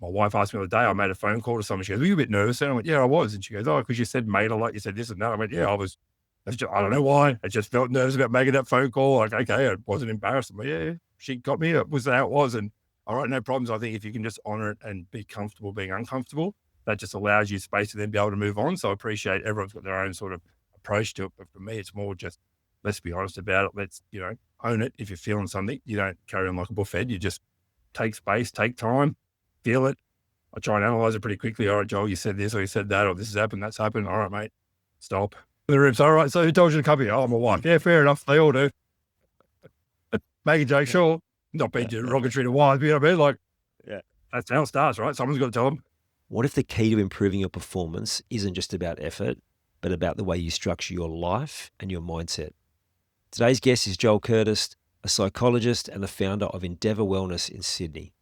my wife asked me the other day, I made a phone call to someone. She goes, "Were you a bit nervous?" And I went, "Yeah, I was." And she goes, "Oh, because you said mate a lot. You said this and that." I went, "Yeah, I was. I don't know why. I just felt nervous about making that phone call. Like, okay, I wasn't embarrassed. But yeah, she got me. It was how it was. And all right, no problems. I think if you can just honor it and be comfortable being uncomfortable, that just allows you space to then be able to move on. So I appreciate everyone's got their own sort of approach to it. But for me, it's more just, let's be honest about it. Let's, own it. If you're feeling something, you don't carry on like a buffet. You just take space, take time, feel it. I try and analyze it pretty quickly. All right, Joel, you said this or you said that, or this has happened, that's happened. All right, mate, stop. The ribs. All right, so who told you to come here? Oh, my wife. Yeah, fair enough. They all do. Make a joke, sure. Not being derogatory to wives, but you know what I mean? Like, Yeah. that's how it starts, right? Someone's got to tell them. What if the key to improving your performance isn't just about effort, but about the way you structure your life and your mindset? Today's guest is Joel Curtis, a psychologist and the founder of Endeavour Wellness in Sydney.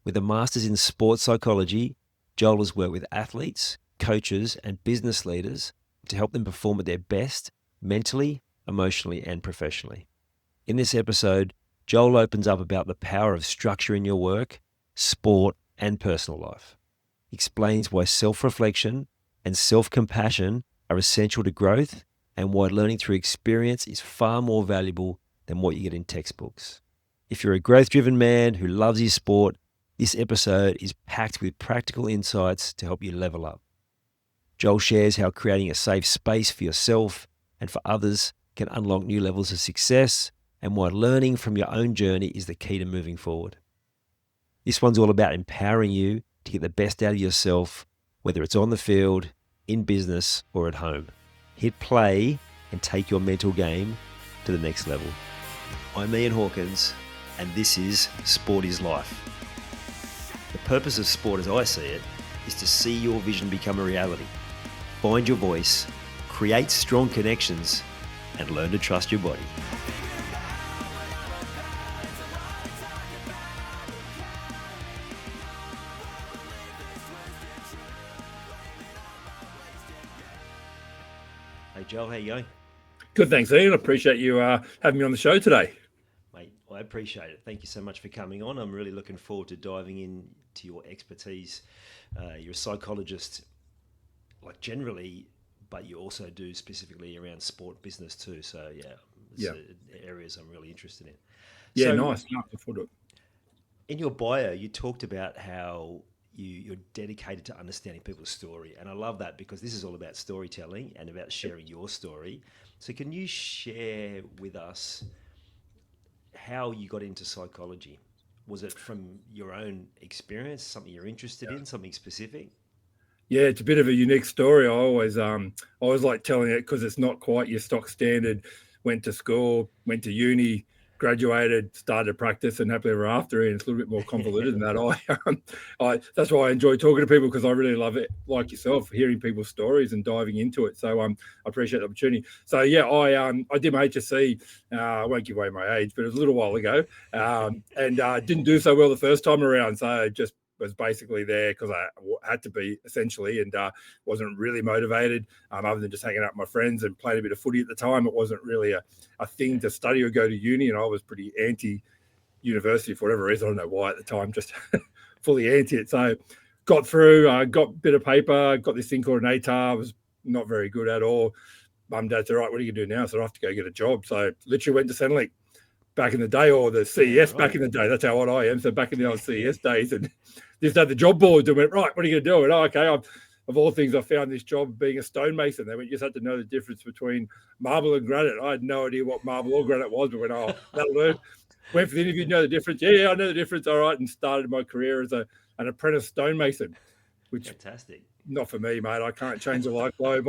With a master's in sports psychology, Joel has worked with athletes, coaches, and business leaders to help them perform at their best mentally, emotionally, and professionally. In this episode, Joel opens up about the power of structure in your work, sport, and personal life. He explains why self-reflection and self-compassion are essential to growth and why learning through experience is far more valuable than what you get in textbooks. If you're a growth-driven man who loves his sport, this episode is packed with practical insights to help you level up. Joel shares how creating a safe space for yourself and for others can unlock new levels of success, and why learning from your own journey is the key to moving forward. This one's all about empowering you to get the best out of yourself, whether it's on the field, in business, or at home. Hit play and take your mental game to the next level. I'm Ian Hawkins, and this is Sport is Life. The purpose of sport, as I see it, is to see your vision become a reality. Find your voice, create strong connections, and learn to trust your body. Hey Joel, how you going? Good, thanks, Ian. I appreciate you having me on the show today. Mate, I appreciate it. Thank you so much for coming on. I'm really looking forward to diving into your expertise. You're a psychologist, like generally, but you also do specifically around sport business too. So it's areas I'm really interested in. Yeah, So nice. in your bio, you talked about how you're dedicated to understanding people's story. And I love that because this is all about storytelling and about sharing your story. So can you share with us how you got into psychology? Was it from your own experience, something you're interested in, something specific? Yeah, it's a bit of a unique story. I always like telling it because it's not quite your stock standard. Went to school, went to uni, graduated, started practice, and happily ever after. And it's a little bit more convoluted than that. I that's why I enjoy talking to people because I really love it, like yourself, hearing people's stories and diving into it. So I appreciate the opportunity. So yeah, I did my HSC. I won't give away my age, but it was a little while ago, and didn't do so well the first time around. So just was basically there because I had to be essentially, and wasn't really motivated other than just hanging out with my friends and playing a bit of footy at the time. It wasn't really a thing to study or go to uni, and I was pretty anti-university for whatever reason. I don't know why at the time, just fully anti it. So got through, got a bit of paper, got this thing called an ATAR. I was not very good at all. Mum and Dad said, "Right, what are you going to do now?" So I have to go get a job. So literally went to Centrelink back in the day, or the CES back in the day. That's how old I am. So back in the old CES days, and just had the job boards and went, right, what are you going to do? And okay, of all things, I found this job being a stonemason. They went, you just had to know the difference between marble and granite. I had no idea what marble or granite was, but went, oh, that'll do. Went for the interview, know the difference. Yeah, I know the difference. All right, and started my career as an apprentice stonemason, which Fantastic. Not for me, mate. I can't change a light bulb.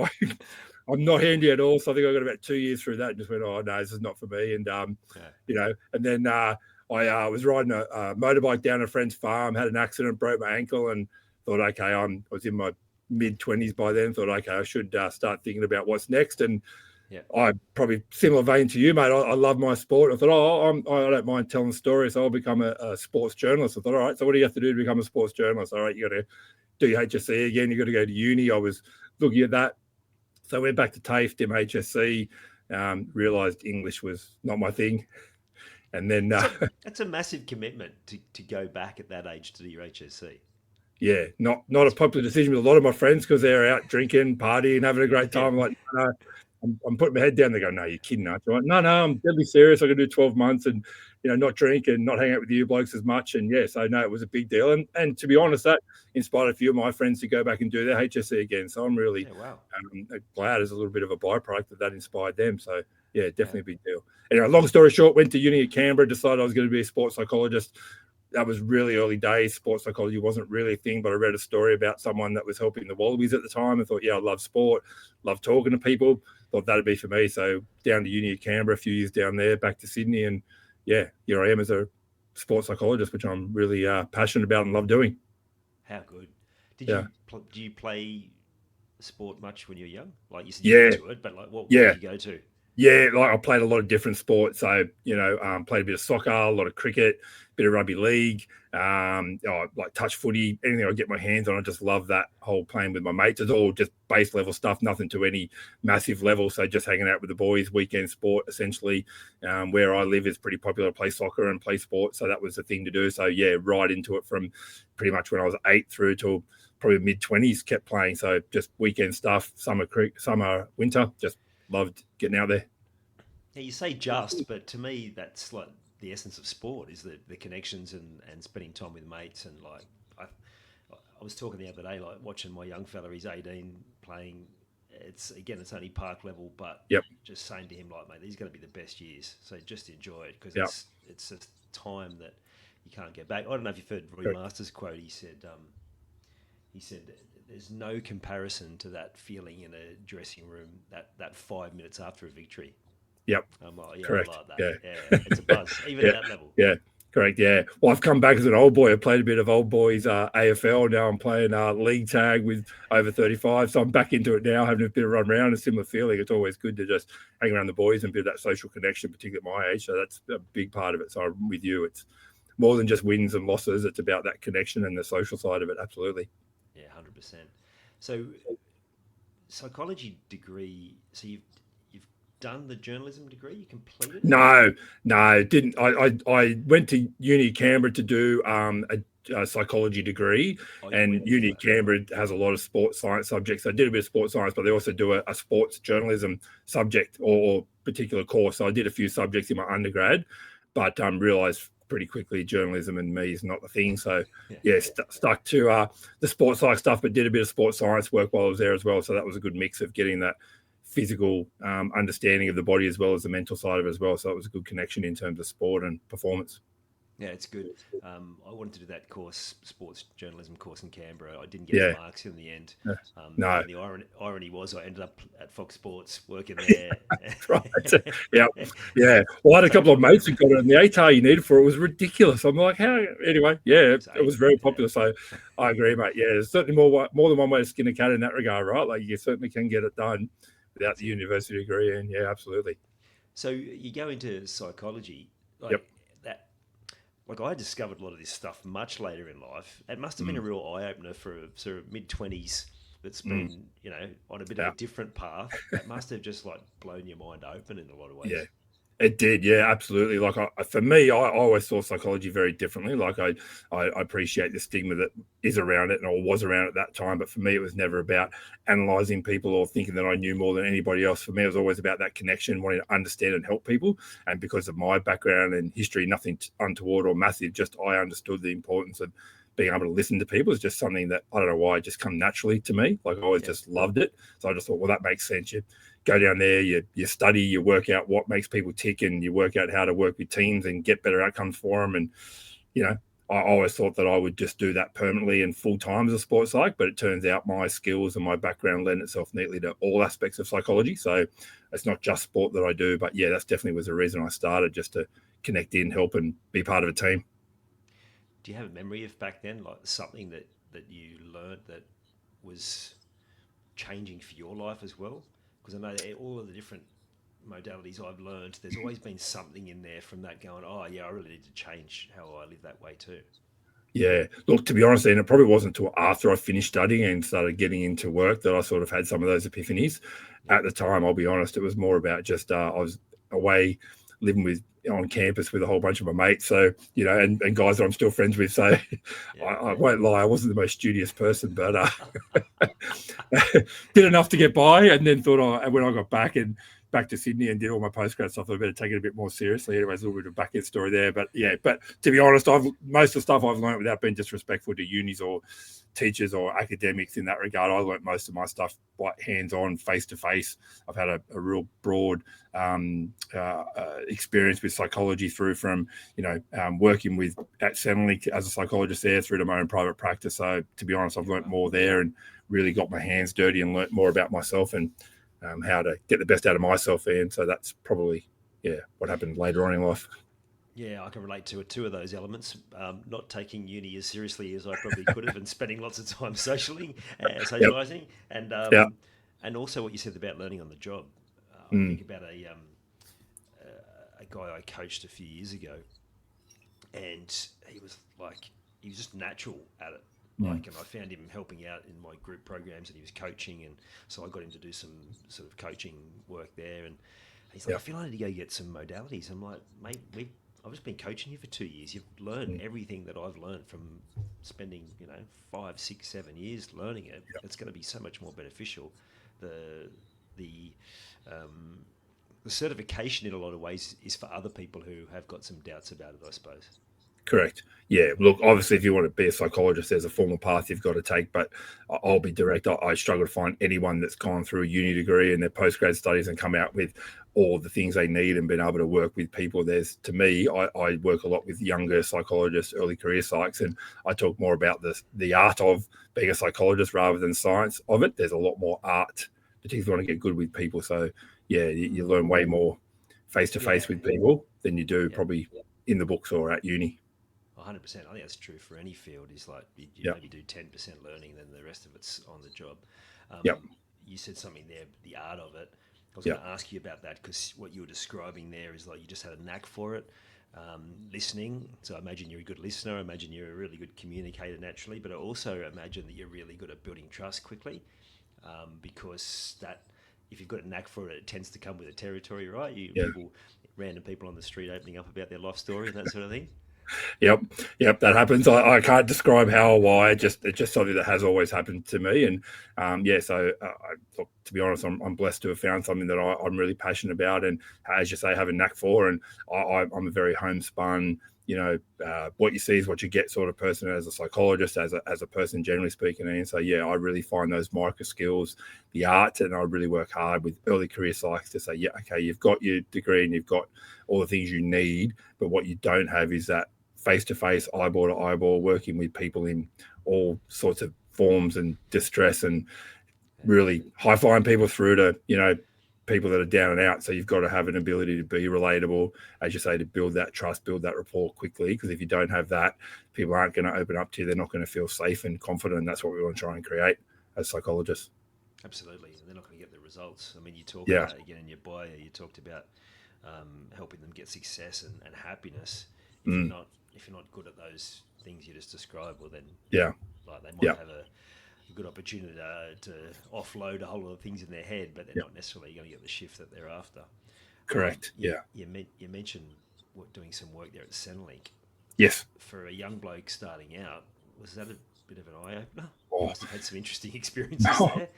I'm not handy at all. So I think I got about 2 years through that and just went, oh, no, this is not for me. And, and then I was riding a motorbike down a friend's farm, had an accident, broke my ankle, and thought, okay, I was in my mid-20s by then, thought, okay, I should start thinking about what's next. And I probably similar vein to you, mate. I love my sport. I thought, I don't mind telling stories. So I'll become a sports journalist. I thought, all right, so what do you have to do to become a sports journalist? All right, you got to do your HSC again. You got to go to uni. I was looking at that. So I went back to TAFE, did my HSC, realised English was not my thing. And then... That's a massive commitment to go back at that age to do your HSC. Yeah, not a popular decision with a lot of my friends because they're out drinking, partying, having a great time. I'm like, no, I'm putting my head down. They go, no, you're kidding, aren't you? I'm like, no, I'm deadly serious. I can do 12 months and, not drink and not hang out with you blokes as much. And yeah, so no, it was a big deal. And to be honest, that inspired a few of my friends to go back and do their HSC again. So I'm really glad as a little bit of a byproduct that inspired them. So yeah, definitely a big deal. Anyway, long story short, went to uni at Canberra, decided I was going to be a sports psychologist. That was really early days. Sports psychology wasn't really a thing, but I read a story about someone that was helping the Wallabies at the time and thought, yeah, I love sport, love talking to people. Thought that'd be for me. So down to uni at Canberra, a few years down there, back to Sydney. And yeah, here I am as a sports psychologist, which I'm really passionate about and love doing. How good. Did you play sport much when you were young? Like you said, you went to it, but like what did you go to? Yeah, like I played a lot of different sports. So, played a bit of soccer, a lot of cricket, a bit of rugby league, like touch footy, anything I get my hands on. I just love that whole playing with my mates. It's all just base level stuff, nothing to any massive level. So just hanging out with the boys, weekend sport, essentially. Where I live is pretty popular to play soccer and play sport. So that was the thing to do. So yeah, right into it from pretty much when I was 8 through till probably mid-20s, kept playing. So just weekend stuff, summer, winter, just loved getting out there. Yeah, you say just, but to me, that's like the essence of sport is the connections and spending time with mates. And like, I was talking the other day, like watching my young fella, he's 18, playing. It's only park level, but just saying to him, like, mate, these are going to be the best years. So just enjoy it because it's a time that you can't get back. I don't know if you've heard Roy Masters' quote. He said, there's no comparison to that feeling in a dressing room that 5 minutes after a victory. Yep. Correct. I like that. Yeah. It's a buzz, even at that level. Yeah. Correct. Yeah. Well, I've come back as an old boy. I played a bit of old boys AFL. Now I'm playing league tag with over 35. So I'm back into it now, having a bit of run around, a similar feeling. It's always good to just hang around the boys and build that social connection, particularly at my age. So that's a big part of it. So I'm with you. It's more than just wins and losses. It's about that connection and the social side of it. Absolutely. Yeah, 100%. So psychology degree, so you've done the journalism degree? You completed it? No, didn't. I went to uni Canberra to do a psychology degree, and uni Canberra has a lot of sports science subjects. I did a bit of sports science, but they also do a sports journalism subject or particular course. So I did a few subjects in my undergrad, but realised pretty quickly journalism and me is not the thing. So stuck to the sports psych stuff, but did a bit of sports science work while I was there as well. So that was a good mix of getting that physical understanding of the body as well as the mental side of it as well. So it was a good connection in terms of sport and performance. Yeah, it's good. I wanted to do that course, sports journalism course in Canberra. I didn't get the marks in the end. No. And the irony was I ended up at Fox Sports working there. Right. Yeah. Well, I had a couple of mates who got it, and the ATAR you needed for it was ridiculous. I'm like, how? Anyway, it was very popular. So I agree, mate. Yeah, there's certainly more than one way to skin a cat in that regard, right? Like you certainly can get it done without the university degree, and yeah, absolutely. So you go into psychology. Like I discovered a lot of this stuff much later in life. It must have been a real eye opener for a sort of mid-20s that's been, on a bit of a different path. It must have just like blown your mind open in a lot of ways. Yeah. It did, yeah, absolutely. Like for me, I always saw psychology very differently. Like I appreciate the stigma that is around it or was around at that time, but for me, it was never about analysing people or thinking that I knew more than anybody else. For me, it was always about that connection, wanting to understand and help people. And because of my background and history, nothing untoward or massive, just I understood the importance of being able to listen to people is just something that I don't know why it just come naturally to me. Like I always just loved it. So I just thought, well, that makes sense. You go down there, you study, you work out what makes people tick, and you work out how to work with teams and get better outcomes for them. And, I always thought that I would just do that permanently and full time as a sports psych, but it turns out my skills and my background lend itself neatly to all aspects of psychology. So it's not just sport that I do, but yeah, that's definitely was the reason I started, just to connect in, help and be part of a team. Do you have a memory of back then, like something that you learned that was changing for your life as well? Because I know that all of the different modalities I've learned, there's always been something in there from that going, oh yeah, I really need to change how I live that way too. Yeah, look, to be honest, and it probably wasn't until after I finished studying and started getting into work that I sort of had some of those epiphanies. At the time, I'll be honest, it was more about just I was away living with on campus with a whole bunch of my mates. So, and guys that I'm still friends with. So I won't lie, I wasn't the most studious person, but did enough to get by, and then thought when I got back to Sydney and did all my postgrad stuff, I better take it a bit more seriously. Anyways, a little bit of a back end story there. But to be honest, most of the stuff I've learned without being disrespectful to unis or teachers or academics in that regard. I learned most of my stuff like hands-on, face-to-face. I've had a real broad experience with psychology through from, working at Centrelink as a psychologist there through to my own private practice. So to be honest, I've learned more there and really got my hands dirty and learnt more about myself and how to get the best out of myself. And so that's probably, what happened later on in life. Yeah, I can relate to two of those elements. Not taking uni as seriously as I probably could have, and spending lots of time socialising, and also what you said about learning on the job. I think about a guy I coached a few years ago, and he was just natural at it. And I found him helping out in my group programs, and he was coaching, and so I got him to do some sort of coaching work there. And he's like, I feel I need to go get some modalities. I'm like, mate, I've just been coaching you for 2 years. You've learned everything that I've learned from spending, 5, 6, 7 years learning it. Yep. It's going to be so much more beneficial. The certification in a lot of ways is for other people who have got some doubts about it, I suppose. Correct. Yeah. Look, obviously, if you want to be a psychologist, there's a formal path you've got to take. But I'll be direct. I struggle to find anyone that's gone through a uni degree and their postgrad studies and come out with all the things they need and been able to work with people. To me, I work a lot with younger psychologists, early career psychs, and I talk more about the art of being a psychologist rather than science of it. There's a lot more art, particularly if you want to get good with people. So, you learn way more face-to-face with people than you do probably in the books or at uni. 100%. I think that's true for any field. Is like you maybe do 10% learning, then the rest of it's on the job. You said something there, the art of it. I was going to ask you about that because what you were describing there is like you just had a knack for it, listening. So I imagine you're a good listener. I imagine you're a really good communicator naturally, but I also imagine that you're really good at building trust quickly, because that if you've got a knack for it, it tends to come with the territory, right? Random people on the street opening up about their life story and that sort of thing. Yep, that happens. I can't describe how or why. It's just something that has always happened to me. And so look, to be honest, I'm blessed to have found something that I'm really passionate about, and as you say, have a knack for. And I'm a very homespun. What you see is what you get sort of person as a psychologist, as a person generally speaking. And so I really find those micro skills, the art, and I really work hard with early career psychs to say, okay, you've got your degree and you've got all the things you need, but what you don't have is that face-to-face, eyeball to eyeball, working with people in all sorts of forms and distress, and really high-fiving people through to people that are down and out. So you've got to have an ability to be relatable, as you say, to build that trust, build that rapport quickly, because if you don't have that, people aren't going to open up to you. They're not going to feel safe and confident, and that's what we want to try and create as psychologists. Absolutely. And they're not going to get the results. I mean, you talk about it again in your bio, you talked about helping them get success and happiness. If you're not good at those things you just described, well then they might have a good opportunity to offload a whole lot of things in their head, but they're not necessarily going to get the shift that they're after. Correct. You mentioned doing some work there at Centrelink. Yes. For a young bloke starting out, was that a bit of an eye opener? You must have had some interesting experiences there.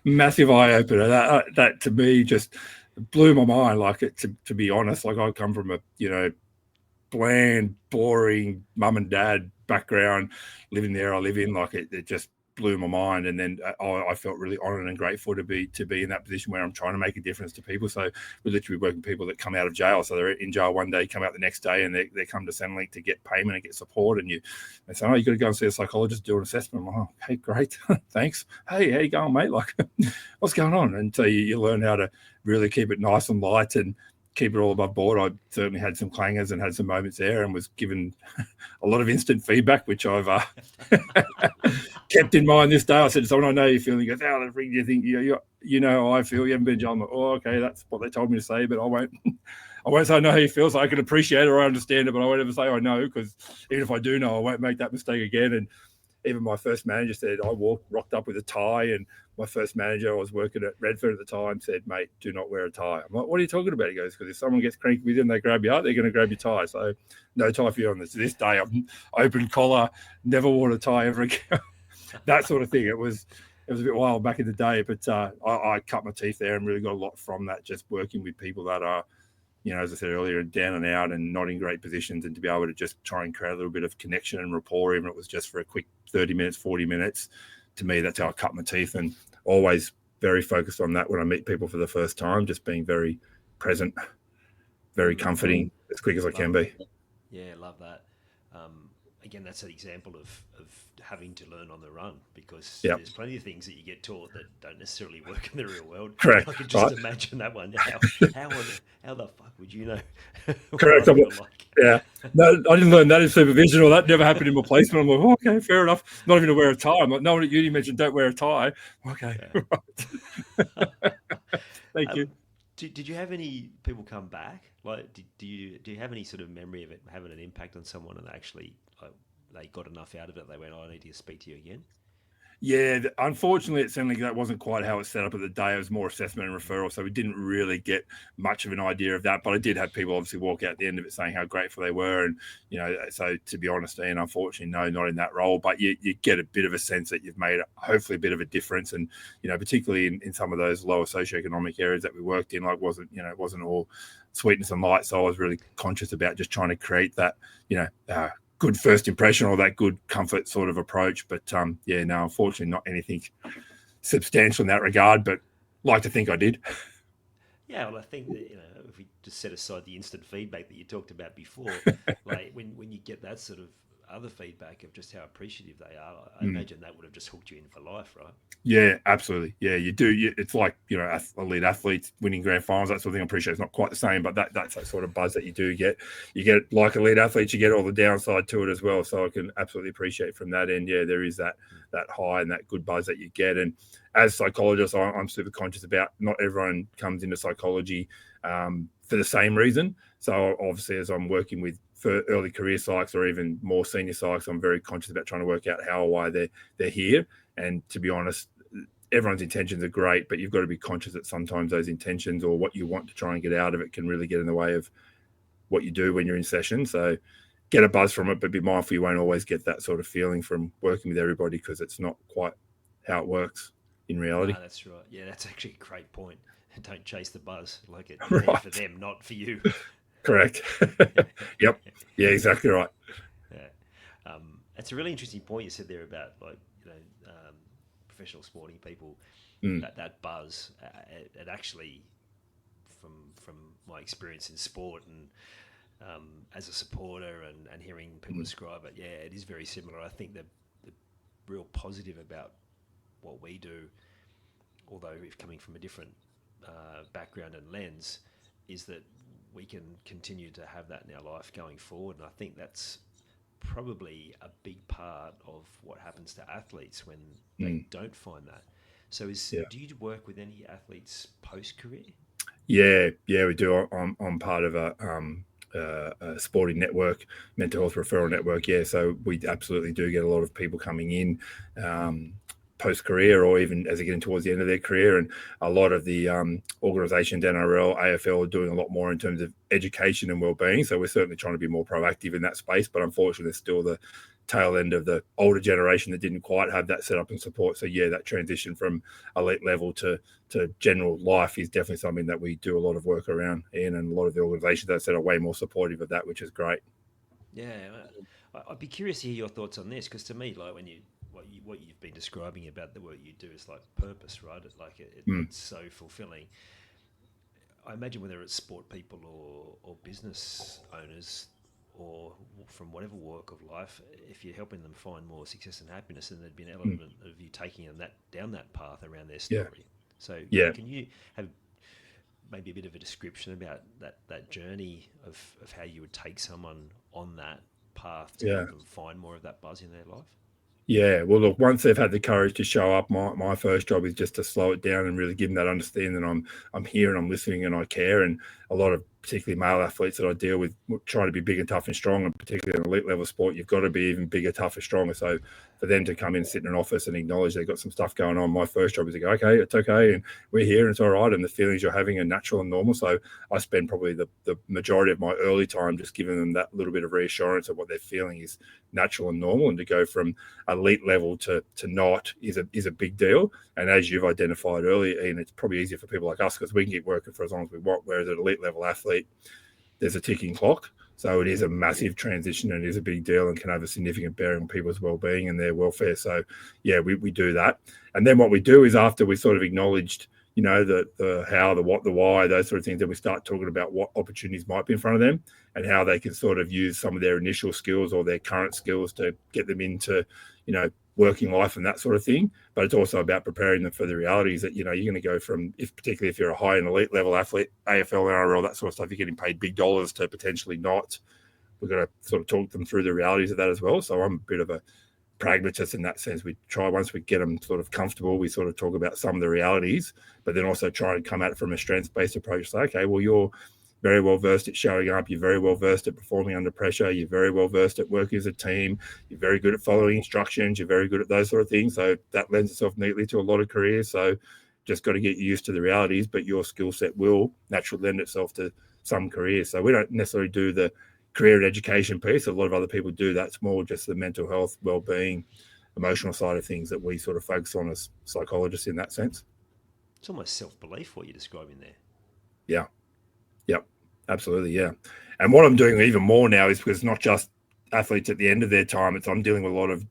Massive eye opener. That to me just blew my mind. Like to be honest, like I come from a bland, boring mum and dad background, living there I live in, like it just blew my mind. And then I felt really honored and grateful to be in that position where I'm trying to make a difference to people. So we're literally working with people that come out of jail. So they're in jail one day, come out the next day, and they come to Centrelink to get payment and get support. And they say, you got to go and see a psychologist, do an assessment. I'm like, okay, great. Thanks. Hey, how you going, mate? Like, what's going on? And so you learn how to really keep it nice and light and keep it all above board. I certainly had some clangers and had some moments there, and was given a lot of instant feedback, which I've kept in mind this day. I said to someone, I know you feel. He goes, how do you think you know how I feel? You haven't been in jail. I'm like, okay, that's what they told me to say, but I won't say I know how you feel, so I can appreciate it or I understand it, but I won't ever say I know, because even if I do know, I won't make that mistake again. And even my first manager said, I rocked up with a tie, and my first manager, I was working at Redford at the time, said, mate, do not wear a tie. I'm like, what are you talking about? He goes, because if someone gets cranky with you and they grab you up, they're going to grab your tie. So no tie for you on this. To this day, I'm open collar, never worn a tie ever again. That sort of thing. It was a bit wild back in the day, but I cut my teeth there and really got a lot from that, just working with people that are, as I said earlier, down and out and not in great positions, and to be able to just try and create a little bit of connection and rapport, even if it was just for a quick 30 minutes, 40 minutes. To me, that's how I cut my teeth, and always very focused on that when I meet people for the first time, just being very present, very comforting, as quick as I can be. Yeah, love that. Again, that's an example of having to learn on the run, because there's plenty of things that you get taught that don't necessarily work in the real world. Correct. I could just imagine that one. How the fuck would you know? Correct. Yeah. No, I didn't learn that in supervision, or that never happened in my placement. I'm like, oh, okay, fair enough. Not even to wear a tie. I'm like, no one at uni mentioned don't wear a tie. Okay. Yeah. Right. Thank you. Did you have any people come back? Like, do you have any sort of memory of it having an impact on someone, and actually they got enough out of it, they went, I need to speak to you again? Yeah, unfortunately, it seemed like that wasn't quite how it was set up at the day. It was more assessment and referral, so we didn't really get much of an idea of that. But I did have people obviously walk out at the end of it saying how grateful they were, and so to be honest, Ian, unfortunately, no, not in that role. But you get a bit of a sense that you've made hopefully a bit of a difference, and particularly in some of those lower socioeconomic areas that we worked in, like it wasn't all sweetness and light. So I was really conscious about just trying to create that good first impression, or that good comfort sort of approach. But unfortunately, not anything substantial in that regard, but like to think I did. Yeah, well, I think that, if we just set aside the instant feedback that you talked about before, like when you get that sort of other feedback of just how appreciative they are, I imagine that would have just hooked you in for life, right? Yeah, absolutely. Yeah, you do. It's like, elite athletes winning grand finals, that sort of thing. I appreciate it's not quite the same, but that's that sort of buzz that you do get. You get, like elite athletes, you get all the downside to it as well. So I can absolutely appreciate from that end. Yeah, there is that high and that good buzz that you get. And as psychologists, I'm super conscious about not everyone comes into psychology for the same reason. So obviously, as I'm working with for early career psychs or even more senior psychs, I'm very conscious about trying to work out how or why they're here. And to be honest, everyone's intentions are great, but you've got to be conscious that sometimes those intentions or what you want to try and get out of it can really get in the way of what you do when you're in session. So get a buzz from it, but be mindful you won't always get that sort of feeling from working with everybody, because it's not quite how it works in reality. No, that's right. Yeah, that's actually a great point. Don't chase the buzz. Like it's there for them, not for you. Correct. Yep. Yeah, exactly right. Yeah. It's a really interesting point you said there about professional sporting people, that buzz. It actually, from my experience in sport and as a supporter and hearing people describe it, it is very similar. I think the real positive about what we do, although if coming from a different background and lens, is that we can continue to have that in our life going forward. And I think that's probably a big part of what happens to athletes when they don't find that. So do you work with any athletes post-career? Yeah, we do. I'm part of a sporting network, mental health referral network. Yeah, so we absolutely do get a lot of people coming in post-career, or even as they get towards the end of their career. And a lot of the organisations, NRL, AFL, are doing a lot more in terms of education and wellbeing. So we're certainly trying to be more proactive in that space. But unfortunately, there's still the tail end of the older generation that didn't quite have that set up and support. So yeah, that transition from elite level to general life is definitely something that we do a lot of work around, and a lot of the organisations that I said are way more supportive of that, which is great. Yeah, I'd be curious to hear your thoughts on this, because to me, like what you've been describing about the work you do is like purpose, right? It's so fulfilling. I imagine whether it's sport people or business owners, or from whatever walk of life, if you're helping them find more success and happiness, then there'd be an element of you taking them down that path around their story. Yeah. So can you have maybe a bit of a description about that journey of how you would take someone on that path to help them find more of that buzz in their life? Yeah, well, look, once they've had the courage to show up, my first job is just to slow it down and really give them that understanding that I'm here and I'm listening and I care. And a lot of particularly male athletes that I deal with, try to be big and tough and strong, and particularly in an elite level sport, you've got to be even bigger, tougher, stronger. So for them to come in, sit in an office and acknowledge they've got some stuff going on, my first job is to go, okay, it's okay, and we're here and it's all right, and the feelings you're having are natural and normal. So I spend probably the majority of my early time just giving them that little bit of reassurance of what they're feeling is natural and normal, and to go from elite level to not is a big deal. And as you've identified earlier, Ian, it's probably easier for people like us because we can keep working for as long as we want, whereas an elite level athlete, there's a ticking clock. So it is a massive transition, and it is a big deal, and can have a significant bearing on people's well-being and their welfare. So yeah, we do that. And then what we do is, after we sort of acknowledged, the how, the what, the why, those sort of things, then we start talking about what opportunities might be in front of them and how they can sort of use some of their initial skills or their current skills to get them into, working life and that sort of thing. But it's also about preparing them for the realities that, you're going to go from, particularly if you're a high and elite level athlete, AFL, NRL, that sort of stuff, you're getting paid big dollars to potentially not. We've got to sort of talk them through the realities of that as well. So I'm a bit of a pragmatist in that sense. We try, once we get them sort of comfortable, we sort of talk about some of the realities, but then also try and come at it from a strengths-based approach. So, okay, well, you're very well versed at showing up. You're very well versed at performing under pressure. You're very well versed at working as a team. You're very good at following instructions. You're very good at those sort of things. So that lends itself neatly to a lot of careers. So just got to get used to the realities, but your skill set will naturally lend itself to some careers. So we don't necessarily do the career and education piece. A lot of other people do. That's more just the mental health, well-being, emotional side of things that we sort of focus on as psychologists in that sense. It's almost self-belief what you're describing there. Yeah. Yep. Absolutely. Yeah. And what I'm doing even more now is, because it's not just athletes at the end of their time, I'm dealing with a lot of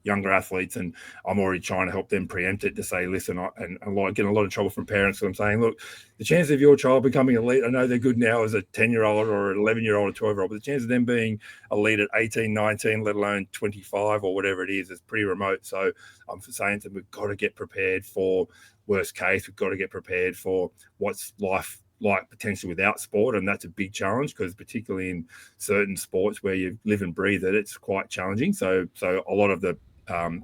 younger athletes, and I'm already trying to help them preempt it, to say, listen, and getting a lot of trouble from parents. So I'm saying, look, the chance of your child becoming elite, I know they're good now as a 10-year-old or an 11-year-old or 12-year-old, but the chance of them being elite at 18, 19, let alone 25 or whatever it is pretty remote. So I'm saying to them, we've got to get prepared for worst case. We've got to get prepared for what's life like potentially without sport, and that's a big challenge, because particularly in certain sports where you live and breathe it, it's quite challenging. So a lot of the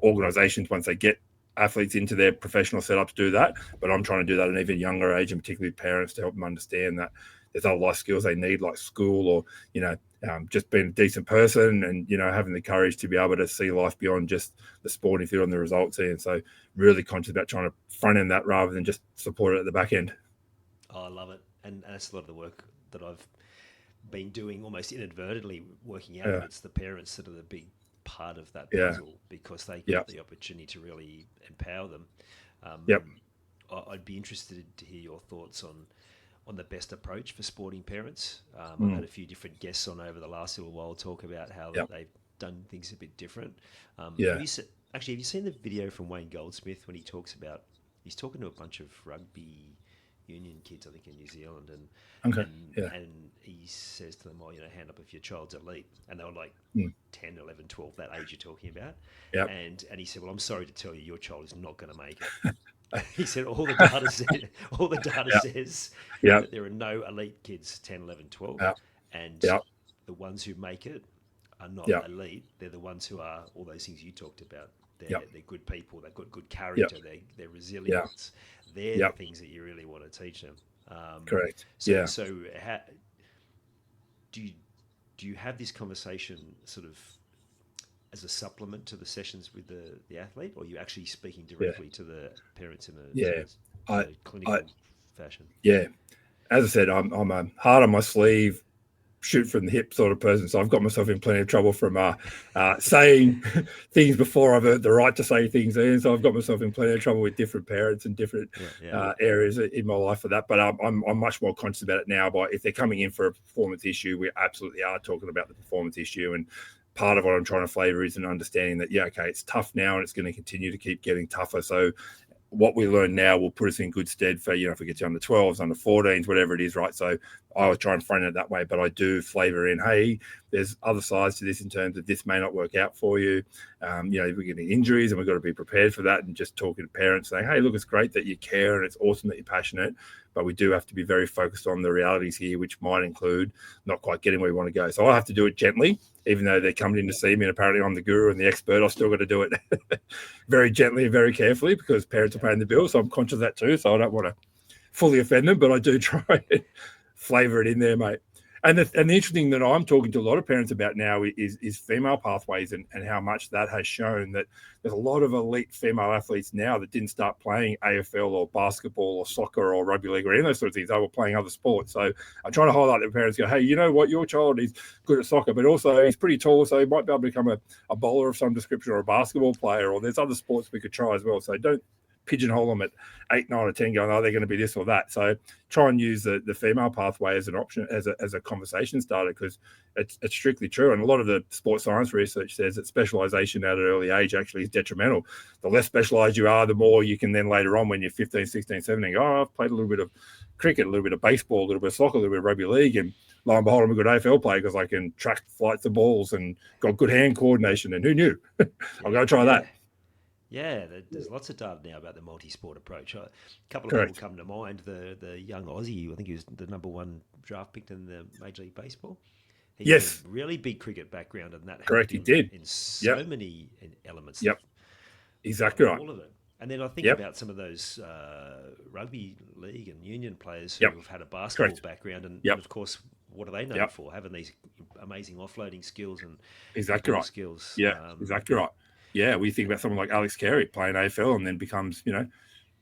organizations, once they get athletes into their professional setups, do that, but I'm trying to do that at an even younger age, and particularly parents, to help them understand that there's other life skills they need, like school, or just being a decent person, and having the courage to be able to see life beyond just the sporting field and the results here. And so really conscious about trying to front end that rather than just support it at the back end. Oh, I love it. And that's a lot of the work that I've been doing almost inadvertently, working out. It's the parents that are the big part of that puzzle, because they get the opportunity to really empower them. I'd be interested to hear your thoughts on the best approach for sporting parents. I've had a few different guests on over the last little while talk about how they've done things a bit different. Have you seen the video from Wayne Goldsmith when he's talking to a bunch of rugby union kids, I think, in New Zealand, and he says to them, hand up if your child's elite, and they were like 10, 11, 12, that age you're talking about, and he said, well, I'm sorry to tell you, your child is not going to make it. He said all the data says that there are no elite kids 10, 11, 12, and the ones who make it are not elite. They're the ones who are all those things you talked about. They're good people. They've got good character. They're resilient. They're the things that you really want to teach them. Correct. So how, do you have this conversation sort of as a supplement to the sessions with the athlete, or are you actually speaking directly to the parents in a clinical fashion? Yeah. As I said, I'm a heart on my sleeve, shoot from the hip sort of person. So I've got myself in plenty of trouble from saying things before I've earned the right to say things. And so I've got myself in plenty of trouble with different parents and different areas in my life for that. But I'm much more conscious about it now. But if they're coming in for a performance issue, we absolutely are talking about the performance issue. And part of what I'm trying to flavor is an understanding that, it's tough now and it's going to continue to keep getting tougher. So what we learn now will put us in good stead for, if we get to under 12s, under 14s, whatever it is, right? So I was trying to frame it that way, but I do flavor in, hey, there's other sides to this in terms of this may not work out for you. We're getting injuries and we've got to be prepared for that, and just talking to parents saying, hey, look, it's great that you care and it's awesome that you're passionate, but we do have to be very focused on the realities here, which might include not quite getting where we want to go. So I have to do it gently, even though they're coming in to see me and apparently I'm the guru and the expert. I've still got to do it very gently and very carefully, because parents are paying the bill. So I'm conscious of that too. So I don't want to fully offend them, but I do try and flavor it in there, mate. And the interesting that I'm talking to a lot of parents about now is female pathways and how much that has shown that there's a lot of elite female athletes now that didn't start playing AFL or basketball or soccer or rugby league or any of those sort of things. They were playing other sports. So I'm trying to highlight that parents go, hey, you know what? Your child is good at soccer, but also he's pretty tall, so he might be able to become a bowler of some description or a basketball player, or there's other sports we could try as well. So don't pigeonhole them at 8, 9, or 10 going, oh, they're going to be this or that. So try and use the female pathway as an option, as a conversation starter, because it's strictly true. And a lot of the sports science research says that specialization at an early age actually is detrimental. The less specialized you are, the more you can then later on when you're 15, 16, 17, go, oh, I've played a little bit of cricket, a little bit of baseball, a little bit of soccer, a little bit of rugby league, and lo and behold, I'm a good AFL player because I can track flights of balls and got good hand coordination. And who knew? I'll go try that. Yeah, there's lots of data now about the multi-sport approach. A couple of Correct. people come to mind. The young Aussie, I think he was the number 1 draft pick in the Major League Baseball. He had a really big cricket background, and that Correct. helped He him did in so many elements. Yep. Exactly right. All of it. And then I think about some of those rugby league and union players who have had a basketball background, and of course, what are they known for? Having these amazing offloading skills and exactly right skills. Yeah, exactly right. Yeah, we think about someone like Alex Carey playing AFL and then becomes,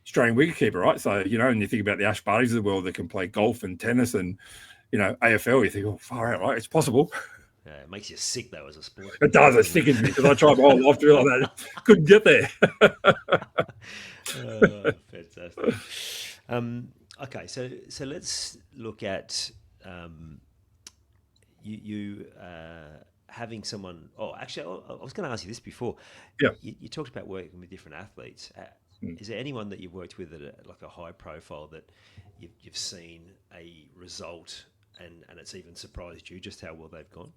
Australian wicketkeeper, right? So, and you think about the Ash Bartys of the world that can play golf and tennis and, AFL, you think, oh, far out, right? It's possible. Yeah, it makes you sick, though, as a sport. It does. It sickens me because I tried my whole life to be like that. Couldn't get there. Fantastic. Okay, so let's look at you having someone. Oh, actually, I was going to ask you this before. Yeah. You talked about working with different athletes. Is there anyone that you've worked with at like a high profile that you've seen a result and it's even surprised you just how well they've gone?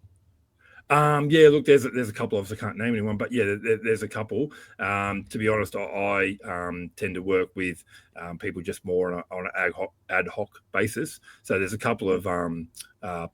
Yeah, look, there's a couple of us. I can't name anyone, but yeah, there's a couple. To be honest, I tend to work with people just more on an ad hoc basis. So there's a couple of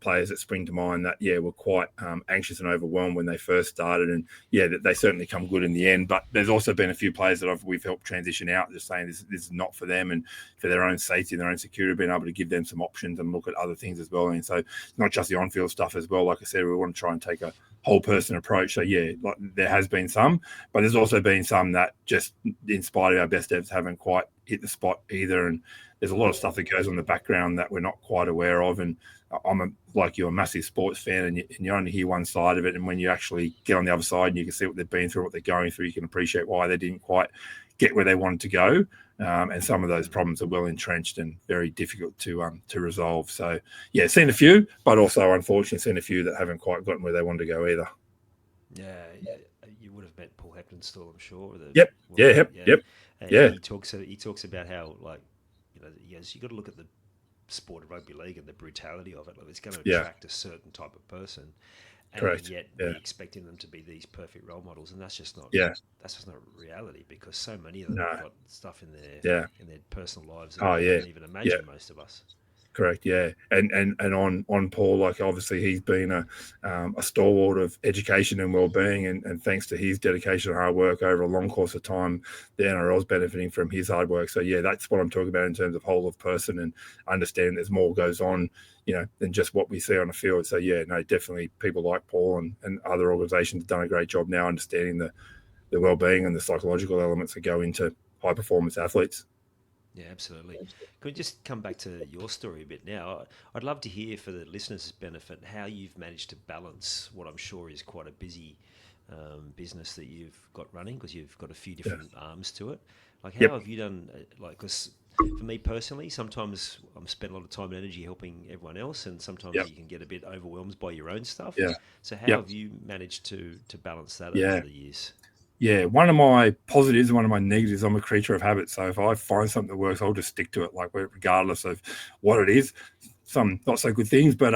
players that spring to mind that were quite anxious and overwhelmed when they first started, and they certainly come good in the end. But there's also been a few players that we've helped transition out, just saying this is not for them, and for their own safety and their own security, being able to give them some options and look at other things as well. And so it's not just the on-field stuff as well. Like I said, we want to try and take a whole person approach. So like there has been some, but there's also been some that just, in spite of our best efforts, haven't quite hit the spot either. And there's a lot of stuff that goes on in the background that we're not quite aware of. And I'm like you're a massive sports fan, and you only hear one side of it. And when you actually get on the other side and you can see what they've been through, what they're going through, you can appreciate why they didn't quite get where they wanted to go. And some of those problems are well entrenched and very difficult to resolve. So seen a few, but also unfortunately seen a few that haven't quite gotten where they wanted to go either. Yeah, you would have met Paul Heptonstall, I'm sure. Yep. And he talks about how, like, you got to look at the sport of rugby league and the brutality of it. Like, it's going to attract a certain type of person, and yet be expecting them to be these perfect role models, and that's just not reality, because so many of them have got stuff in their personal lives that we can't even imagine, most of us. Correct, yeah, and on Paul, like obviously he's been a stalwart of education and well-being, and thanks to his dedication and hard work over a long course of time, the NRL's benefiting from his hard work. So that's what I'm talking about in terms of whole of person, and understand there's more goes on, than just what we see on the field. So definitely people like Paul and other organisations have done a great job now understanding the well-being and the psychological elements that go into high performance athletes. Yeah, absolutely. Can we just come back to your story a bit now? I'd love to hear, for the listeners' benefit, how you've managed to balance what I'm sure is quite a busy business that you've got running, because you've got a few different arms to it. Like, how have you done, because for me personally, sometimes I'm spending a lot of time and energy helping everyone else, and sometimes you can get a bit overwhelmed by your own stuff. So how have you managed to balance that over the years? Yeah, one of my positives and one of my negatives, I'm a creature of habit. So if I find something that works, I'll just stick to it, like regardless of what it is. Some not so good things, but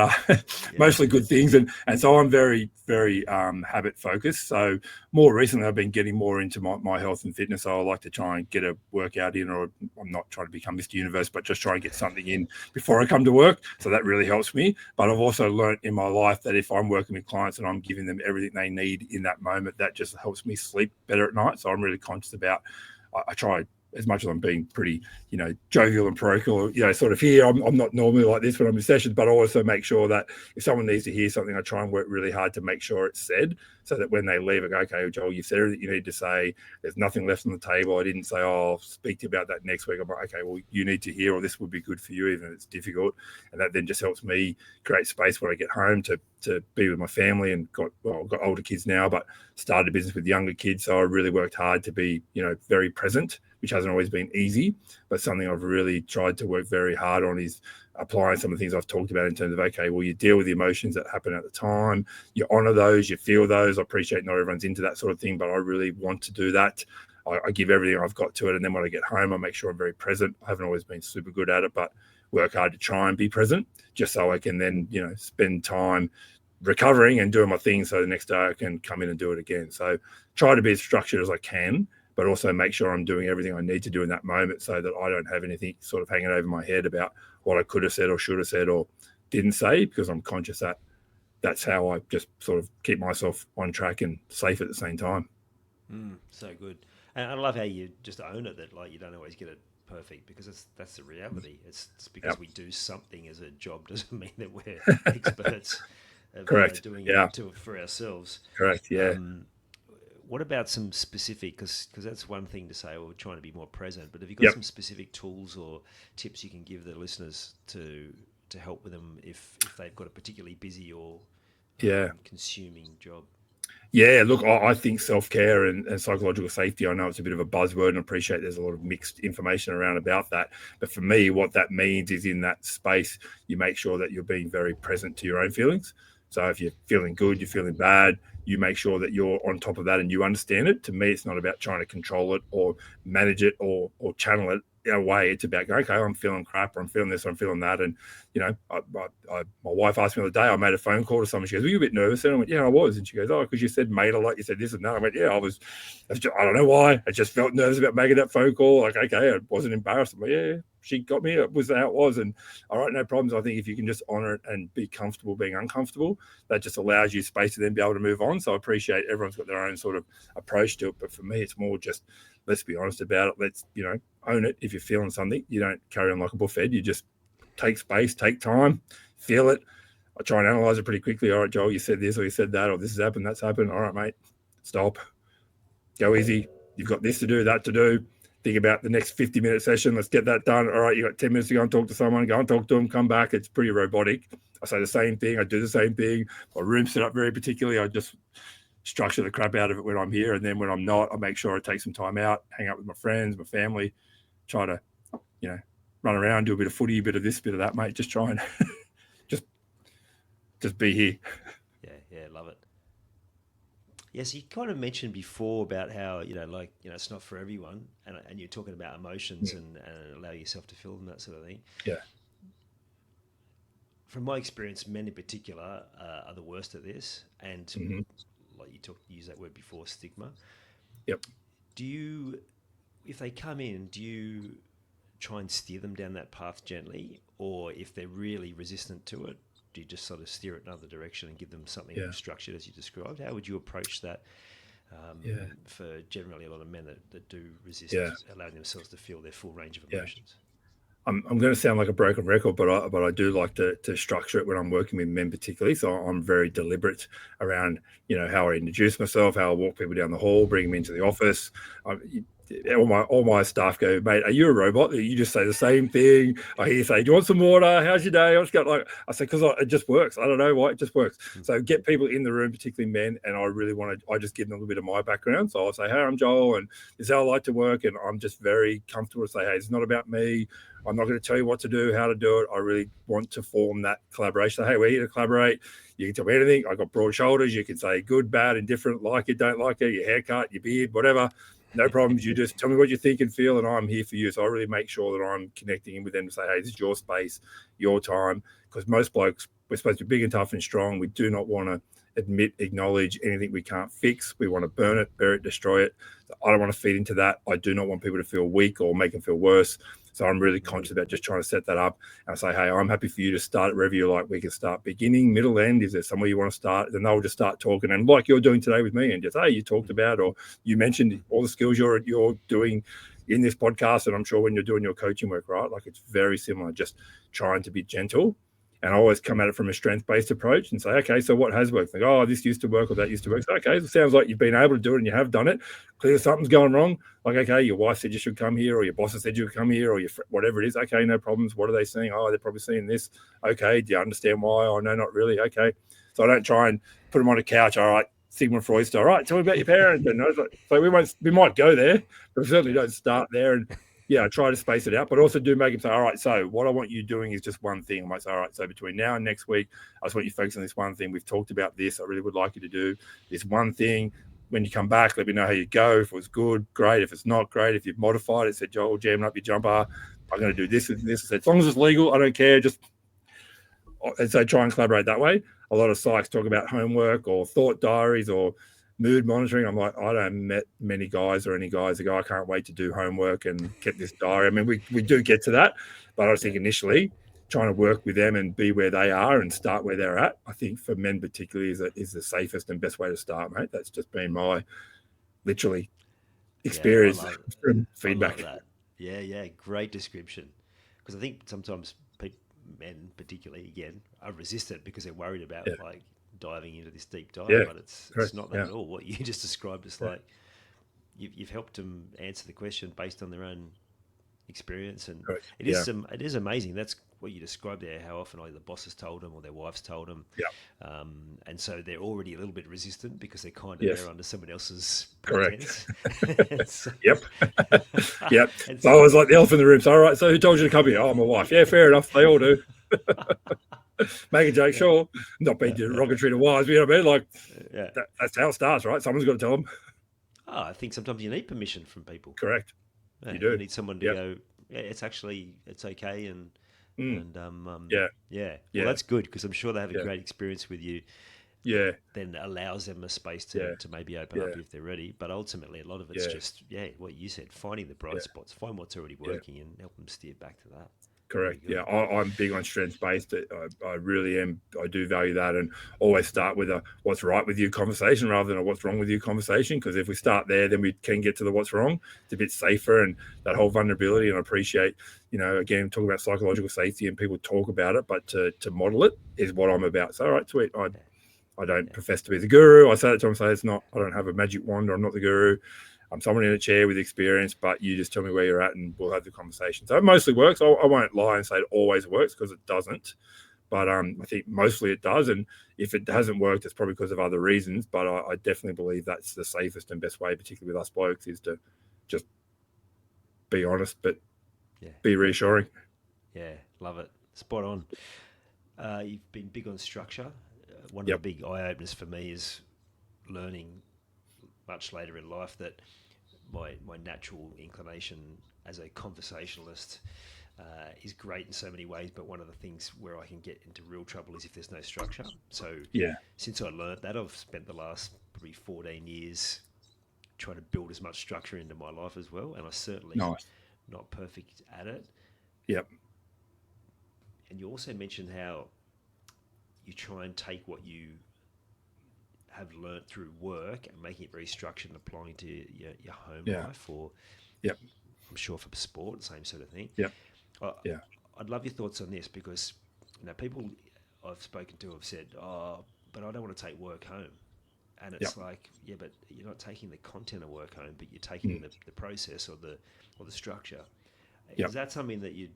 mostly good things. And so I'm very, very habit focused. So more recently, I've been getting more into my health and fitness. So I like to try and get a workout in, or I'm not trying to become Mr. Universe, but just try and get something in before I come to work. So that really helps me. But I've also learned in my life that if I'm working with clients and I'm giving them everything they need in that moment, that just helps me sleep better at night. So I'm really conscious about, I try as much as I'm being pretty, jovial and parochial, sort of here, I'm not normally like this when I'm in sessions, but I also make sure that if someone needs to hear something, I try and work really hard to make sure it's said, so that when they leave, I go, okay, Joel, you've said everything you need to say. There's nothing left on the table. I didn't say, oh, I'll speak to you about that next week. I'm like, okay, well, you need to hear, or this would be good for you, even if it's difficult. And that then just helps me create space when I get home to be with my family. And I've got older kids now, but started a business with younger kids. So I really worked hard to be, very present, which hasn't always been easy, but something I've really tried to work very hard on is applying some of the things I've talked about in terms of, okay, well, you deal with the emotions that happen at the time, you honor those, you feel those. I appreciate not everyone's into that sort of thing, but I really want to do that. I give everything I've got to it. And then when I get home, I make sure I'm very present. I haven't always been super good at it, but work hard to try and be present, just so I can then, spend time recovering and doing my thing, so the next day I can come in and do it again. So try to be as structured as I can, but also make sure I'm doing everything I need to do in that moment, so that I don't have anything sort of hanging over my head about what I could have said or should have said or didn't say, because I'm conscious that that's how I just sort of keep myself on track and safe at the same time. So good. And I love how you just own it, that like you don't always get it perfect, because that's the reality. It's because we do something as a job doesn't mean that we're experts of Correct. doing it for ourselves. Correct. Yeah. What about some specific, because that's one thing to say, well, we're trying to be more present, but have you got some specific tools or tips you can give the listeners to help with them if they've got a particularly busy or consuming job? Yeah, look, I think self-care and psychological safety, I know it's a bit of a buzzword, and I appreciate there's a lot of mixed information around about that. But for me, what that means is, in that space, you make sure that you're being very present to your own feelings. So if you're feeling good, you're feeling bad, you make sure that you're on top of that and you understand it. To me, it's not about trying to control it or manage it or channel it away. It's about going, okay, I'm feeling crap, or I'm feeling this, or I'm feeling that. And, my wife asked me the other day, I made a phone call to someone. She goes, were you a bit nervous? And I went, yeah, I was. And she goes, oh, because you said mate a lot. You said this and that. I went, yeah, I was. I don't know why. I just felt nervous about making that phone call. Like, okay, I wasn't embarrassed. I'm like, yeah, she got me. It was how it was. And all right, no problems. I think if you can just honor it and be comfortable being uncomfortable, that just allows you space to then be able to move on. So I appreciate everyone's got their own sort of approach to it. But for me, it's more just, let's be honest about it. Let's, own it. If you're feeling something, you don't carry on like a buffet. You just take space, take time, feel it. I try and analyze it pretty quickly. All right, Joel, you said this or you said that, or this has happened, that's happened. All right, mate, stop. Go easy. You've got this to do, that to do. Think about the next 50-minute session. Let's get that done. All right, you got 10 minutes to go and talk to someone. Go and talk to them, come back. It's pretty robotic. I say the same thing. I do the same thing. My room's set up very particularly. I just structure the crap out of it when I'm here. And then when I'm not, I make sure I take some time out, hang out with my friends, my family, try to, run around, do a bit of footy, a bit of this, bit of that, mate. Just try and just be here. Yeah, love it. Yes, you kind of mentioned before about how, it's not for everyone, and you're talking about emotions and allow yourself to feel them, that sort of thing. Yeah. From my experience, men in particular are the worst at this, and like you used that word before, stigma. Yep. If they come in, do you try and steer them down that path gently, or if they're really resistant to it, do you just sort of steer it another direction and give them something structured as you described? How would you approach that for generally a lot of men that do resist allowing themselves to feel their full range of emotions? I'm going to sound like a broken record, but I do like to structure it when I'm working with men particularly. So I'm very deliberate around, how I introduce myself, how I walk people down the hall, bring them into the office. All my staff go, mate, are you a robot? You just say the same thing. I hear you say, do you want some water? How's your day? I say, because it just works. I don't know why, it just works. So get people in the room, particularly men, and I just give them a little bit of my background. So I'll say, hey, I'm Joel, and this is how I like to work. And I'm just very comfortable to say, hey, it's not about me. I'm not going to tell you what to do, how to do it. I really want to form that collaboration. So, hey, we're here to collaborate. You can tell me anything. I got broad shoulders. You can say good, bad, indifferent, like it, don't like it, your haircut, your beard, whatever. No problems. You just tell me what you think and feel, and I'm here for you. So I really make sure that I'm connecting in with them to say, hey, this is your space, your time. Because most blokes, we're supposed to be big and tough and strong. We do not want to admit, acknowledge anything we can't fix. We want to burn it, bury it, destroy it. I don't want to feed into that. I do not want people to feel weak or make them feel worse. So I'm really conscious about just trying to set that up and say, hey, I'm happy for you to start it wherever you like. We can start beginning, middle, end. Is there somewhere you want to start? Then they'll just start talking. And like you're doing today with me, and just, hey, you talked about, or you mentioned all the skills you're doing in this podcast. And I'm sure when you're doing your coaching work, right, like it's very similar, just trying to be gentle. And I always come at it from a strength-based approach and say, okay, so what has worked? Like, oh, this used to work or that used to work. So, okay, it sounds like you've been able to do it and you have done it. Clearly something's going wrong. Like, okay, your wife said you should come here, or your boss said you should come here, or your whatever it is. Okay, no problems. What are they seeing? Oh, they're probably seeing this. Okay, do you understand why? Oh, no, not really. Okay. So I don't try and put them on a couch. All right, Sigmund Freud style. All right, tell me about your parents. And so we might go there, but we certainly don't start there. And yeah, I try to space it out, but also do make him say, all right, so what I want you doing is just one thing. I might say, all right, so between now and next week, I just want you to focus on this one thing. We've talked about this. I really would like you to do this one thing. When you come back, let me know how you go. If it was good, great. If it's not great, if you've modified it, said, Joel, jamming up your jumper, I'm going to do this and this. I said, as long as it's legal, I don't care. And so try and collaborate that way. A lot of psychs talk about homework or thought diaries or mood monitoring. I'm like, I don't met many guys or any guys that go, I can't wait to do homework and get this diary. I mean, we do get to that, but I think initially trying to work with them and be where they are and start where they're at, I think for men particularly is the safest and best way to start, mate. That's just been my literally experience from feedback. I love that. Yeah, great description. Because I think sometimes men particularly, again, are resistant because they're worried about like diving into this deep dive, but it's not that at all. What you just described is like you've helped them answer the question based on their own experience, and it is amazing. That's what you described there. How often either the boss has told them or their wife's told them, and so they're already a little bit resistant because they're kind of there under someone else's pretense. Yep. So I was like the elephant in the room. So all right, so who told you to come here? Oh, my wife. Yeah, fair enough. They all do. Make a joke, sure. Not being derogatory to wives, you know what I mean? Like, that's how it starts, right? Someone's got to tell them. Oh, I think sometimes you need permission from people. Correct. You do. You need someone to go, it's okay, and well, that's good because I'm sure they have a great experience with you. Yeah. Then allows them a space to maybe open up if they're ready. But ultimately, a lot of it's just what you said, finding the bright spots, find what's already working, and help them steer back to that. Correct. Yeah, I'm big on strengths-based. I really am. I do value that, and always start with a what's right with you conversation rather than a what's wrong with you conversation. Because if we start there, then we can get to the what's wrong. It's a bit safer, and that whole vulnerability. And I appreciate, again, talking about psychological safety and people talk about it, but to model it is what I'm about. So, all right, sweet. I don't profess to be the guru. I say that to them, say it's not. I don't have a magic wand. Or I'm not the guru. I'm someone in a chair with experience, but you just tell me where you're at and we'll have the conversation. So it mostly works. I won't lie and say it always works because it doesn't. But I think mostly it does. And if it hasn't worked, it's probably because of other reasons. But I definitely believe that's the safest and best way, particularly with us blokes, is to just be honest, but be reassuring. Yeah, love it. Spot on. You've been big on structure. One of the big eye-openers for me is learning much later in life that my natural inclination as a conversationalist is great in so many ways, but one of the things where I can get into real trouble is if there's no structure. So since I learned that, I've spent the last probably 14 years trying to build as much structure into my life as well, and I certainly not perfect at it. Yep. And you also mentioned how you try and take what you have learnt through work and making it very structured and applying to your home life, or I'm sure for sport, same sort of thing. I'd love your thoughts on this because people I've spoken to have said, but I don't want to take work home. And it's like, but you're not taking the content of work home, but you're taking the process or the structure. Is that something that you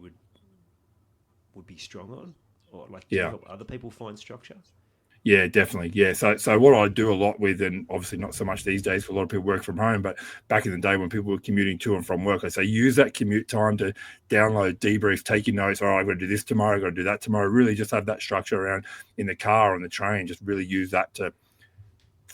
would be strong on, or like do you help other people find structure? Yeah, definitely. Yeah. So what I do a lot with, and obviously not so much these days, for a lot of people work from home, but back in the day when people were commuting to and from work, I say use that commute time to download, debrief, take your notes. All right, I've got to do this tomorrow, I've got to do that tomorrow. Really just have that structure around in the car, on the train, just really use that to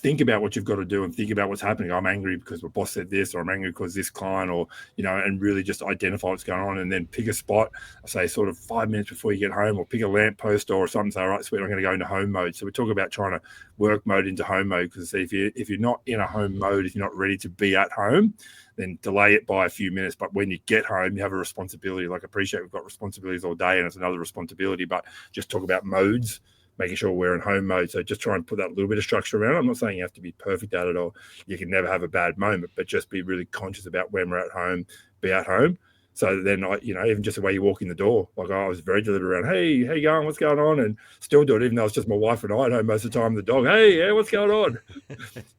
think about what you've got to do and think about what's happening. I'm angry because my boss said this, or I'm angry because this client, or, and really just identify what's going on, and then pick a spot, I say sort of 5 minutes before you get home, or pick a lamppost or something. Say, all right, sweet, I'm going to go into home mode. So we talk about trying to work mode into home mode, because if you're not in a home mode, if you're not ready to be at home, then delay it by a few minutes. But when you get home, you have a responsibility. Like, I appreciate we've got responsibilities all day and it's another responsibility, but just talk about modes, making sure we're in home mode. So just try and put that little bit of structure around it. I'm not saying you have to be perfect at it, or you can never have a bad moment, but just be really conscious about when we're at home, be at home. So then, even just the way you walk in the door, like I was very deliberate around, hey, how you going? What's going on? And still do it, even though it's just my wife and I at home most of the time, the dog, hey, yeah, what's going on?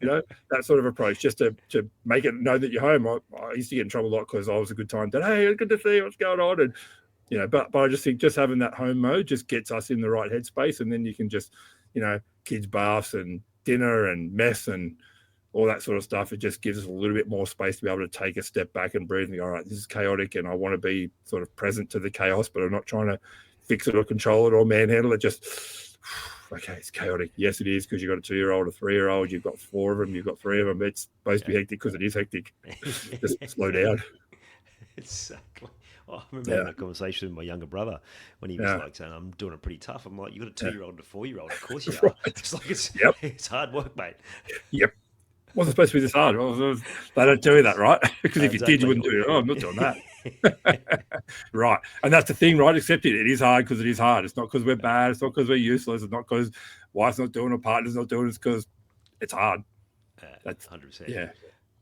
That sort of approach, just to make it know that you're home. I used to get in trouble a lot because I was a good time. Hey, good to see you. What's going on? And but I just think just having that home mode just gets us in the right headspace, and then you can just, kids' baths and dinner and mess and all that sort of stuff. It just gives us a little bit more space to be able to take a step back and breathe and go, all right, this is chaotic, and I want to be sort of present to the chaos, but I'm not trying to fix it or control it or manhandle it. Just, okay, it's chaotic. Yes, it is, because you've got a 2-year-old, a 3-year-old, you've got 4 of them, you've got 3 of them. It's supposed to be hectic because it is hectic. Just slow down. Exactly. I remember having a conversation with my younger brother when he was like saying, I'm doing it pretty tough. I'm like, you got a 2-year-old and a 4-year-old. Of course you are. Right. It's like, it's hard work, mate. Yep. Wasn't supposed to be this hard. They don't tell you that, right? Because if you did, you wouldn't do it. Oh, I'm not doing that. Right. And that's the thing, right? Accept it. It is hard because it is hard. It's not because we're bad. It's not because we're useless. It's not because wife's not doing it or partner's not doing it. It's because it's hard. That's 100%. Yeah.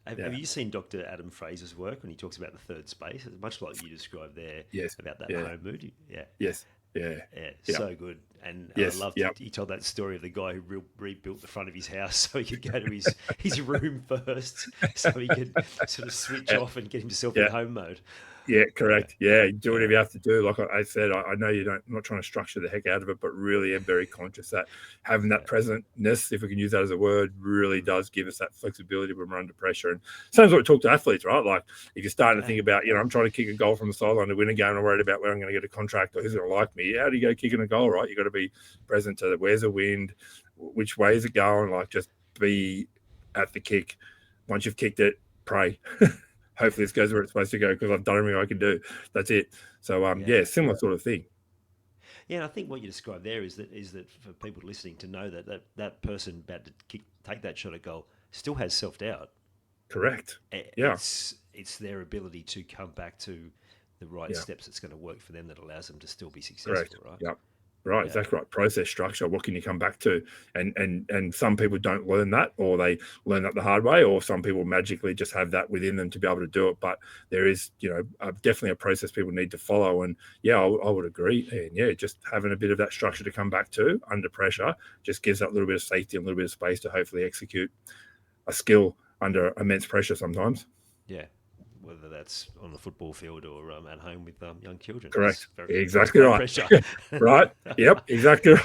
Have you seen Dr. Adam Fraser's work when he talks about the third space? It's much like you described there. Yes. About that home mood. Yeah. Yes. Yeah. So good. And I loved it. He told that story of the guy who rebuilt the front of his house so he could go to his room first, so he could sort of switch off and get himself in home mode. Yeah, correct. Yeah, do whatever you have to do. Like I said, I know I'm not trying to structure the heck out of it, but really am very conscious that having that presentness, if we can use that as a word, really does give us that flexibility when we're under pressure. And same as what we talk to athletes, right? Like if you're starting to think about, I'm trying to kick a goal from the sideline to win a game, and I'm worried about where I'm going to get a contract or who's going to like me. How do you go kicking a goal, right? You got to be present to where's the wind, which way is it going? Like just be at the kick. Once you've kicked it, pray. Hopefully this goes where it's supposed to go because I've done everything I can do. That's it. So, similar sort of thing. Yeah, and I think what you described there is that for people listening to know that person about to take that shot at goal still has self-doubt. Correct. It's their ability to come back to the right steps that's going to work for them that allows them to still be successful, correct. right? Yep. Right, exactly right. Process, structure. What can you come back to? And some people don't learn that, or they learn that the hard way, or some people magically just have that within them to be able to do it. But there is, definitely a process people need to follow. And I would agree. And just having a bit of that structure to come back to under pressure just gives that little bit of safety and a little bit of space to hopefully execute a skill under immense pressure sometimes. Yeah. Whether that's on the football field or at home with young children. Correct. Exactly right. Pressure. Right. Yep. Exactly.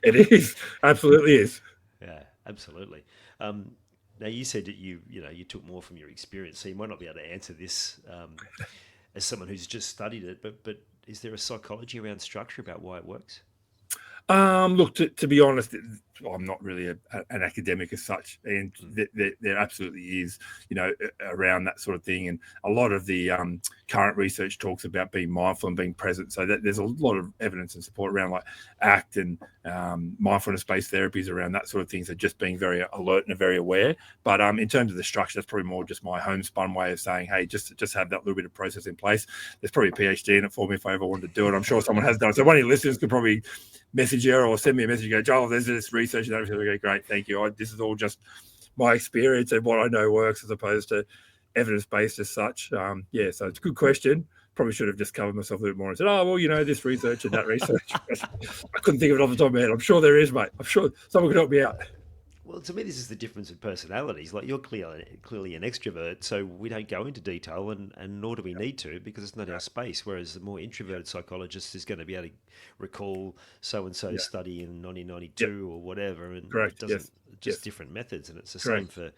It is. Absolutely is. Yeah. Absolutely. Now you said that you took more from your experience, so you might not be able to answer this as someone who's just studied it. But is there a psychology around structure about why it works? Look, to be honest, I'm not really an academic as such, and there absolutely is, around that sort of thing. And a lot of the current research talks about being mindful and being present. So there's a lot of evidence and support around like ACT and mindfulness-based therapies around that sort of thing. So just being very alert and very aware. But in terms of the structure, that's probably more just my homespun way of saying, hey, just have that little bit of process in place. There's probably a PhD in it for me if I ever wanted to do it. I'm sure someone has done it. So one of your listeners could probably message you or send me a message and go, Joel, there's this research and everything. Okay, great, thank you. This is all just my experience and what I know works as opposed to evidence-based as such. So it's a good question. Probably should have just covered myself a little more and said, this research and that research. I couldn't think of it off the top of my head. I'm sure there is, mate. I'm sure someone could help me out. Well, to me, this is the difference in personalities. Like you're clearly an extrovert, so we don't go into detail, and nor do we need to because it's not our space. Whereas the more introverted psychologist is going to be able to recall so-and-so study in 1992 or whatever, and correct. It doesn't different methods. And it's the same for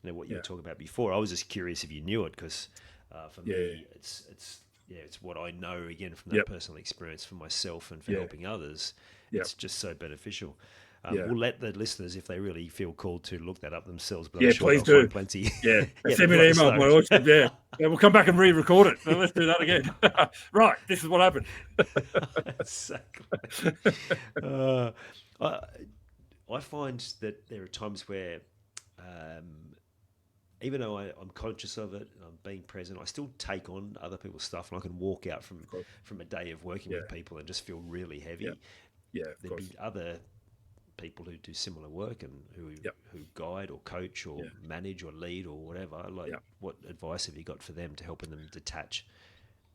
what you were talking about before. I was just curious if you knew it because for me, it's what I know again from that personal experience for myself and for helping others. It's just so beneficial. We'll let the listeners, if they really feel called to, look that up themselves. But Yeah, I'm sure please they'll do. find plenty. Yeah, Yeah, send they've me an got the email. My stories. authorship. Yeah, we'll come back and re-record it. Let's do that again. Right, this is what happened. Exactly. I, I find that there are times where, even though I'm conscious of it and I'm being present, I still take on other people's stuff, and I can walk out Of course. from a day of working Yeah, with people and just feel really yeah, heavy. yeah. Of There'd course. be other people who do similar work and Yep. who guide or coach or Yeah, manage or lead or whatever. Like, yeah. what advice have you got for them to helping them detach?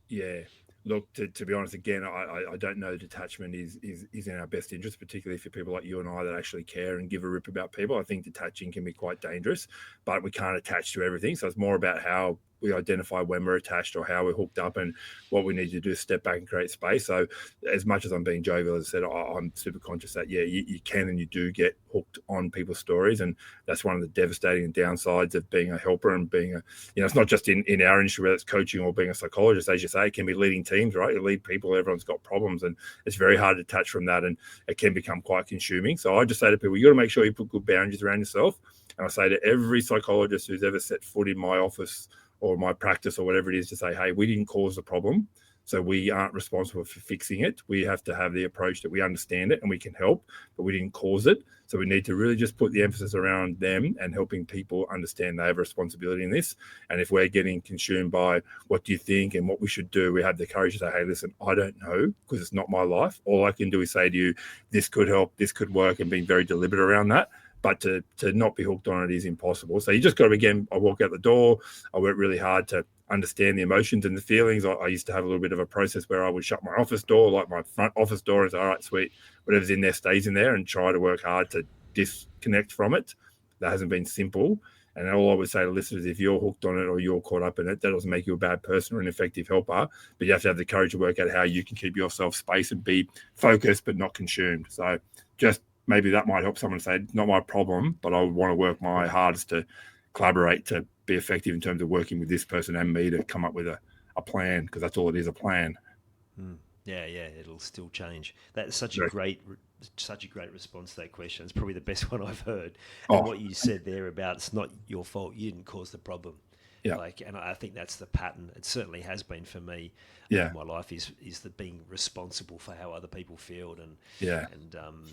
Yeah. Look, to be honest, again, I don't know detachment is in our best interest, particularly for people like you and I that actually care and give a rip about people. I think detaching can be quite dangerous, but we can't attach to everything. So it's more about how we identify when we're attached or how we're hooked up, and what we need to do is step back and create space. So as much as I'm being jovial, as I said, I'm super conscious that, yeah, you can and you do get hooked on people's stories. And that's one of the devastating downsides of being a helper and being it's not just in our industry, whether it's coaching or being a psychologist, as you say, it can be leading teams, right? You lead people, everyone's got problems, and it's very hard to detach from that, and it can become quite consuming. So I just say to people, you got to make sure you put good boundaries around yourself. And I say to every psychologist who's ever set foot in my office or my practice or whatever it is, to say, hey, we didn't cause the problem, so we aren't responsible for fixing it. We have to have the approach that we understand it and we can help, but we didn't cause it. So we need to really just put the emphasis around them and helping people understand they have a responsibility in this. And if we're getting consumed by what do you think and what we should do, we have the courage to say, hey, listen, I don't know, because it's not my life. All I can do is say to you, this could help, this could work, and being very deliberate around that. But to not be hooked on it is impossible. So you just got to, again, I walk out the door, I work really hard to understand the emotions and the feelings. I used to have a little bit of a process where I would shut my office door, like my front office door, and say, all right, sweet, whatever's in there stays in there, and try to work hard to disconnect from it. That hasn't been simple. And all I would say to listeners, if you're hooked on it or you're caught up in it, that doesn't make you a bad person or an effective helper, but you have to have the courage to work out how you can keep yourself space and be focused but not consumed. So just maybe that might help someone say, not my problem, but I would want to work my hardest to collaborate to be effective in terms of working with this person and me to come up with a plan, because that's all it is, a plan. Yeah, it'll still change. That's such a Right. great response to that question. It's probably the best one I've heard. And Oh, what you said there about it's not your fault, you didn't cause the problem. yeah, And I think that's the pattern. It certainly has been for me yeah, over my life. Is the being responsible for how other people feel, yeah, and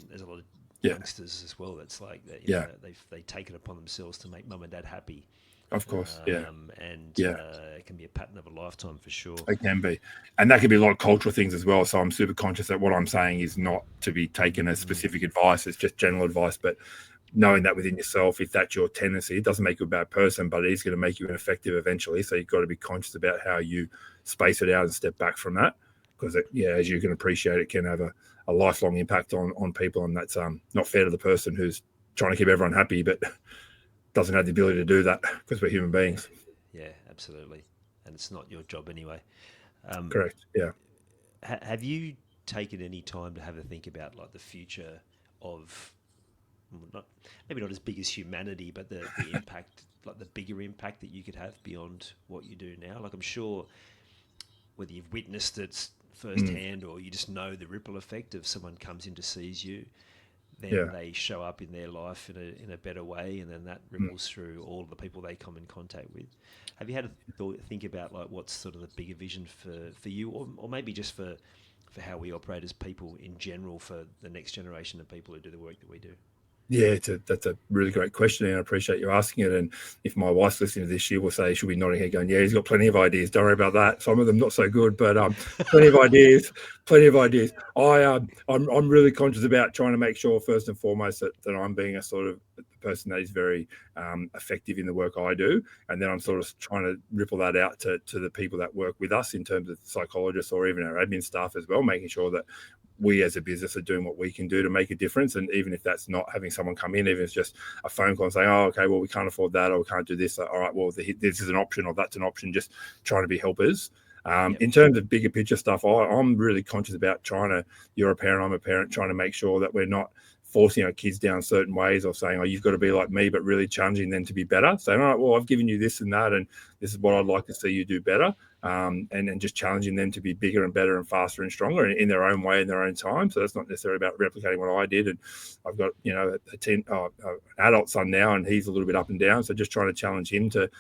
there's a lot of yeah, youngsters as well. That's like that. yeah, They take it upon themselves to make mum and dad happy, of course, yeah, and yeah. it can be a pattern of a lifetime for sure. It can be. And that could be a lot of cultural things as well. So I'm super conscious that what I'm saying is not to be taken as specific advice. It's just general advice. But knowing that within yourself, if that's your tendency, it doesn't make you a bad person, but it is going to make you ineffective eventually. So you've got to be conscious about how you space it out and step back from that. Because, as you can appreciate, it can have a lifelong impact on people. And that's not fair to the person who's trying to keep everyone happy, but doesn't have the ability to do that, because we're human beings. Yeah, absolutely. And it's not your job anyway. Correct. Yeah. Have you taken any time to have a think about like the future of maybe not as big as humanity, but the impact, like the bigger impact that you could have beyond what you do now? Like, I'm sure whether you've witnessed it firsthand or you just know the ripple effect of someone comes in to sees you, then Yeah. they show up in their life in a better way, and then that ripples through all the people they come in contact with. Have you had a think about like what's sort of the bigger vision for you, or maybe just for how we operate as people in general, for the next generation of people who do the work that we do? Yeah, that's a really great question, and I appreciate you asking it. And if my wife's listening to this, she will say, she'll be nodding her going, yeah, he's got plenty of ideas. Don't worry about that. Some of them not so good, but plenty of ideas, plenty of ideas. I'm really conscious about trying to make sure first and foremost that I'm being a sort of person that is very effective in the work I do, and then I'm sort of trying to ripple that out to the people that work with us in terms of psychologists or even our admin staff as well, making sure that we as a business are doing what we can do to make a difference. And even if that's not having someone come in, even if it's just a phone call and saying, oh, okay, well, we can't afford that, or we can't do this. All right, well, this is an option, or that's an option, just trying to be helpers. In terms of bigger picture stuff, I'm really conscious about you're a parent, I'm a parent, trying to make sure that we're not forcing our kids down certain ways or saying, oh, you've got to be like me, but really challenging them to be better. Saying, all right, well, I've given you this and that, and this is what I'd like to see you do better. And just challenging them to be bigger and better and faster and stronger in their own way, in their own time. So that's not necessarily about replicating what I did. And I've got, an adult son now, and he's a little bit up and down. So just trying to challenge him to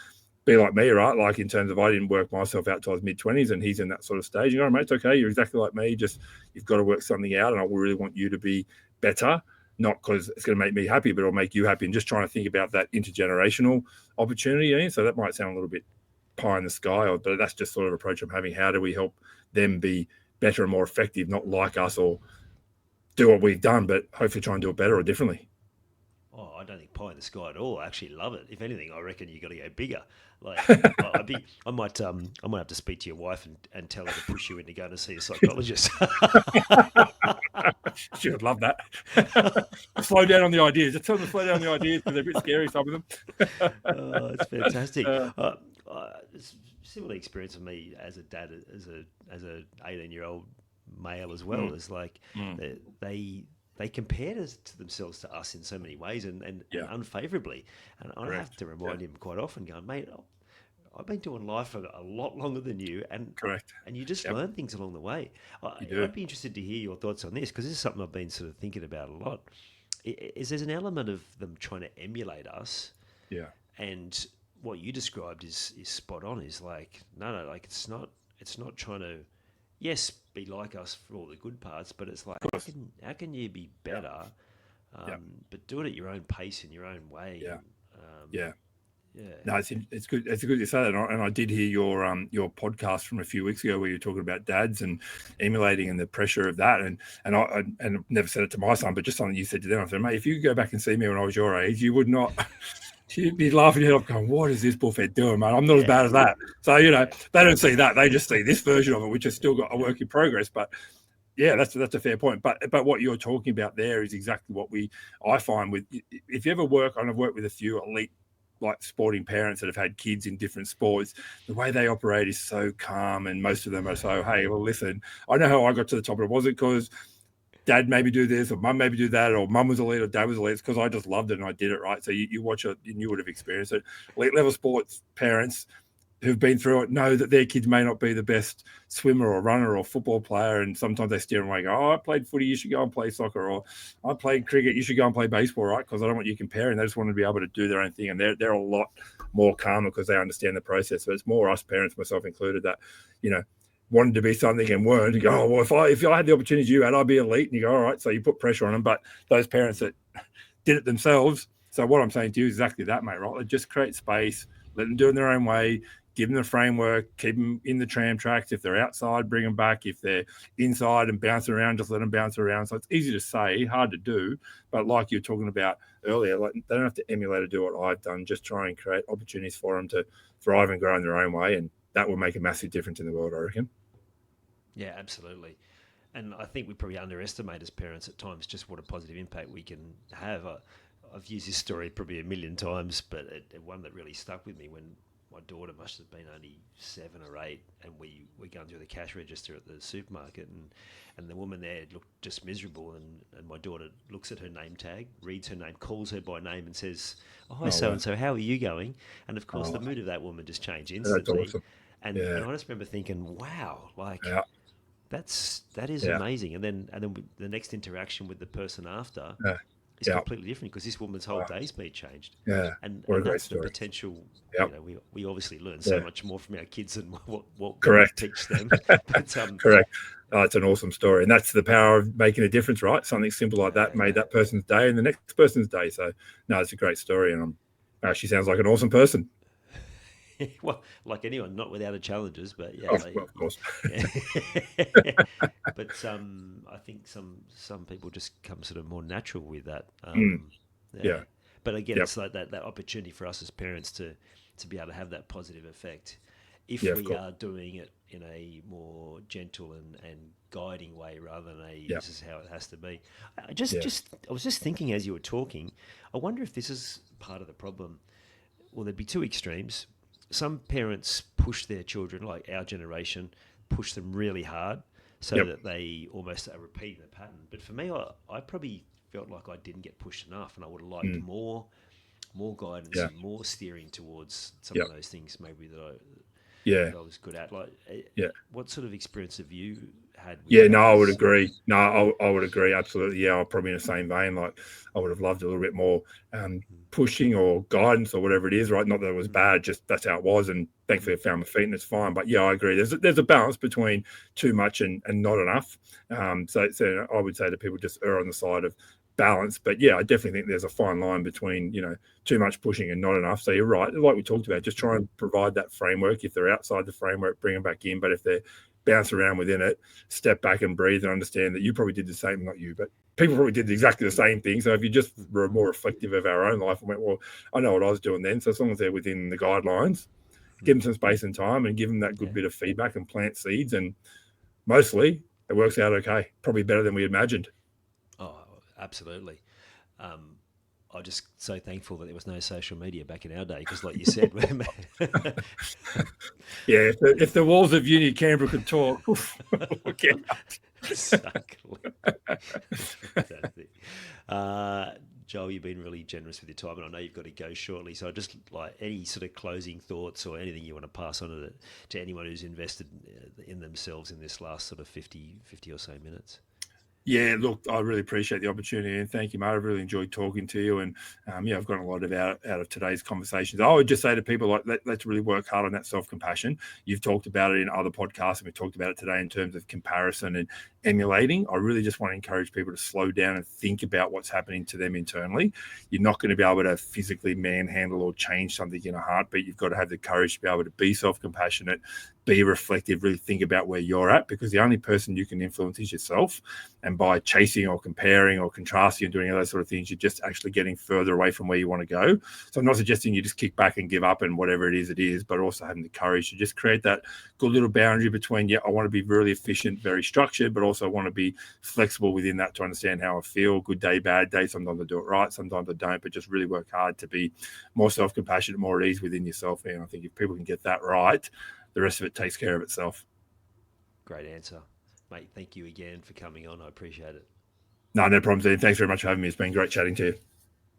be like me, right? Like in terms of I didn't work myself out till I was mid-20s, and he's in that sort of stage. You know, mate, it's okay. You're exactly like me. Just you've got to work something out, and I really want you to be better. Not because it's going to make me happy, but it'll make you happy. And just trying to think about that intergenerational opportunity. So that might sound a little bit pie in the sky, but that's just sort of approach I'm having. How do we help them be better and more effective, not like us or do what we've done, but hopefully try and do it better or differently? Oh, I don't think pie in the sky at all. I actually love it. If anything, I reckon you got to go bigger. Like, I might have to speak to your wife and tell her to push you into going to see a psychologist. She would love that. Slow down on the ideas. Just tell them to slow down on the ideas because they're a bit scary, some of them. It's fantastic. Similar experience for me as a dad, as a 18-year-old male as well. Is like they compare to themselves to us in so many ways and unfavorably. And I have to remind him quite often, going, mate, I've been doing life for a lot longer than you, and you just learn things along the way. I'd be interested to hear your thoughts on this, because this is something I've been sort of thinking about a lot. Is there's an element of them trying to emulate us, and what you described is spot on. Is like no, like it's not trying to be like us for all the good parts, but it's like how can you be better, but do it at your own pace in your own way. No, it's good. It's good you say that. And I did hear your podcast from a few weeks ago where you're talking about dads and emulating and the pressure of that. And I never said it to my son, but just something you said to them. I said, mate, if you could go back and see me when I was your age, you would not. You'd be laughing your head off, going, "What is this bullfed doing, man? I'm not as bad as that." So they don't see that; they just see this version of it, which has still got a work in progress. But yeah, that's a fair point. But what you're talking about there is exactly what I find with if you ever work, and I've worked with a few elite like sporting parents that have had kids in different sports, the way they operate is so calm, and most of them are so, hey, well, listen, I know how I got to the top. It wasn't because dad maybe do this or mum maybe do that, or mum was elite or dad was elite. It's because I just loved it and I did it, right? So you watch it and you would have experienced it. Elite level sports parents who've been through it know that their kids may not be the best swimmer or runner or football player, and sometimes they steer them away and go, oh, I played footy, you should go and play soccer, or I played cricket, you should go and play baseball, right? Because I don't want you comparing. They just want to be able to do their own thing, and they're a lot more calmer because they understand the process. So it's more us parents, myself included, that wanted to be something and weren't, and go, oh, well, if I had the opportunity you had, I'd be elite. And you go, all right, so you put pressure on them. But those parents that did it themselves, so what I'm saying to you is exactly that, mate, right? Just create space, let them do it in their own way, give them the framework, keep them in the tram tracks. If they're outside, bring them back. If they're inside and bouncing around, just let them bounce around. So it's easy to say, hard to do. But like you were talking about earlier, like they don't have to emulate or do what I've done. Just try and create opportunities for them to thrive and grow in their own way. And that will make a massive difference in the world, I reckon. Yeah, absolutely. And I think we probably underestimate as parents at times just what a positive impact we can have. I've used this story probably a million times, but one that really stuck with me when my daughter must have been only 7 or 8, and we were going through the cash register at the supermarket, and the woman there looked just miserable, and my daughter looks at her name tag, reads her name, calls her by name and says, oh, hi, so-and-so, how are you going? And of course the mood of that woman just changed instantly. That's awesome. And I just remember thinking, wow, like that is amazing. And then the next interaction with the person after is completely different, because this woman's whole day's been changed. And that's story. The potential. We obviously learn so much more from our kids than what we teach them. But, Correct. It's an awesome story, and that's the power of making a difference, right? Something simple like that made that person's day and the next person's day. So no, it's a great story, and she sounds like an awesome person. Well, like anyone, not without her challenges, but of course. But I think some people just come sort of more natural with that. But again, it's like that opportunity for us as parents to be able to have that positive effect if we are doing it in a more gentle and guiding way, rather than this is how it has to be. I was just thinking as you were talking, I wonder if this is part of the problem. Well, there'd be two extremes. Some parents push their children, like our generation, push them really hard so that they almost are repeating the pattern. But for me, I probably felt like I didn't get pushed enough, and I would have liked more guidance and more steering towards some of those things maybe that I was good at. Like, what sort of experience have you had with that? No, I would agree. No, I would agree. Absolutely. Yeah, I'm probably in the same vein. Like, I would have loved a little bit more pushing or guidance or whatever it is, right? Not that it was bad, just that's how it was. And thankfully I found my feet and it's fine. But yeah, I agree. There's a balance between too much and not enough. So I would say to people, just err on the side of balance. But yeah, I definitely think there's a fine line between, too much pushing and not enough. So you're right. Like we talked about, just try and provide that framework. If they're outside the framework, bring them back in. But if they're bounce around within it, step back and breathe and understand that you probably did the same, not you, but people probably did exactly the same thing. So if you just were more reflective of our own life and went, well, I know what I was doing then. So as long as they're within the guidelines, give them some space and time and give them that good bit of feedback and plant seeds. And mostly it works out okay, probably better than we imagined. Oh, absolutely. I'm just so thankful that there was no social media back in our day, because like you said, if the walls of uni Canberra could talk, look out. Exactly. Fantastic. Joel, you've been really generous with your time, and I know you've got to go shortly. So just like any sort of closing thoughts or anything you want to pass on to anyone who's invested in themselves in this last sort of 50 or so minutes. Yeah, look, I really appreciate the opportunity, and thank you, mate. I've really enjoyed talking to you, and I've gotten a lot out of today's conversations. I would just say to people, like, let's really work hard on that self-compassion. You've talked about it in other podcasts, and we talked about it today in terms of comparison and emulating. I really just want to encourage people to slow down and think about what's happening to them internally. You're not going to be able to physically manhandle or change something in a heartbeat. You've got to have the courage to be able to be self-compassionate, be reflective, really think about where you're at, because the only person you can influence is yourself. And by chasing or comparing or contrasting and doing all those sort of things, you're just actually getting further away from where you want to go. So I'm not suggesting you just kick back and give up and whatever it is, but also having the courage to just create that good little boundary between, I want to be really efficient, very structured, but also want to be flexible within that to understand how I feel. Good day, bad day. Sometimes I do it right, sometimes I don't, but just really work hard to be more self-compassionate, more at ease within yourself. And I think if people can get that right, the rest of it takes care of itself. Great answer. Mate, thank you again for coming on. I appreciate it. No problems, Ian. Thanks very much for having me. It's been great chatting to you.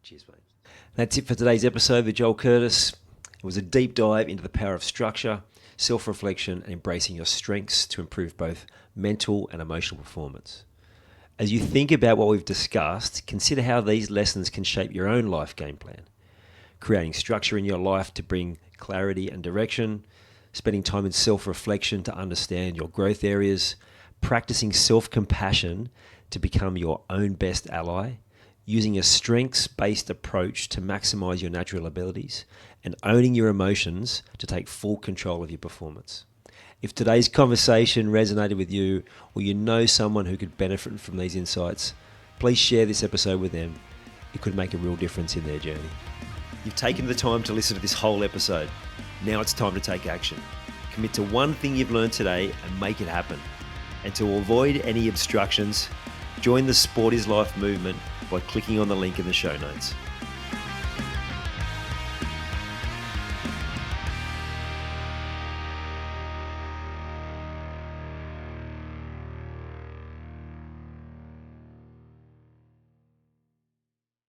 Cheers, mate. That's it for today's episode with Joel Curtis. It was a deep dive into the power of structure, self-reflection, and embracing your strengths to improve both mental and emotional performance. As you think about what we've discussed, consider how these lessons can shape your own life game plan. Creating structure in your life to bring clarity and direction, spending time in self-reflection to understand your growth areas, practicing self-compassion to become your own best ally, using a strengths-based approach to maximize your natural abilities, and owning your emotions to take full control of your performance. If today's conversation resonated with you, or you know someone who could benefit from these insights, please share this episode with them. It could make a real difference in their journey. You've taken the time to listen to this whole episode. Now it's time to take action. Commit to one thing you've learned today and make it happen. And to avoid any obstructions, join the Sport is Life movement by clicking on the link in the show notes.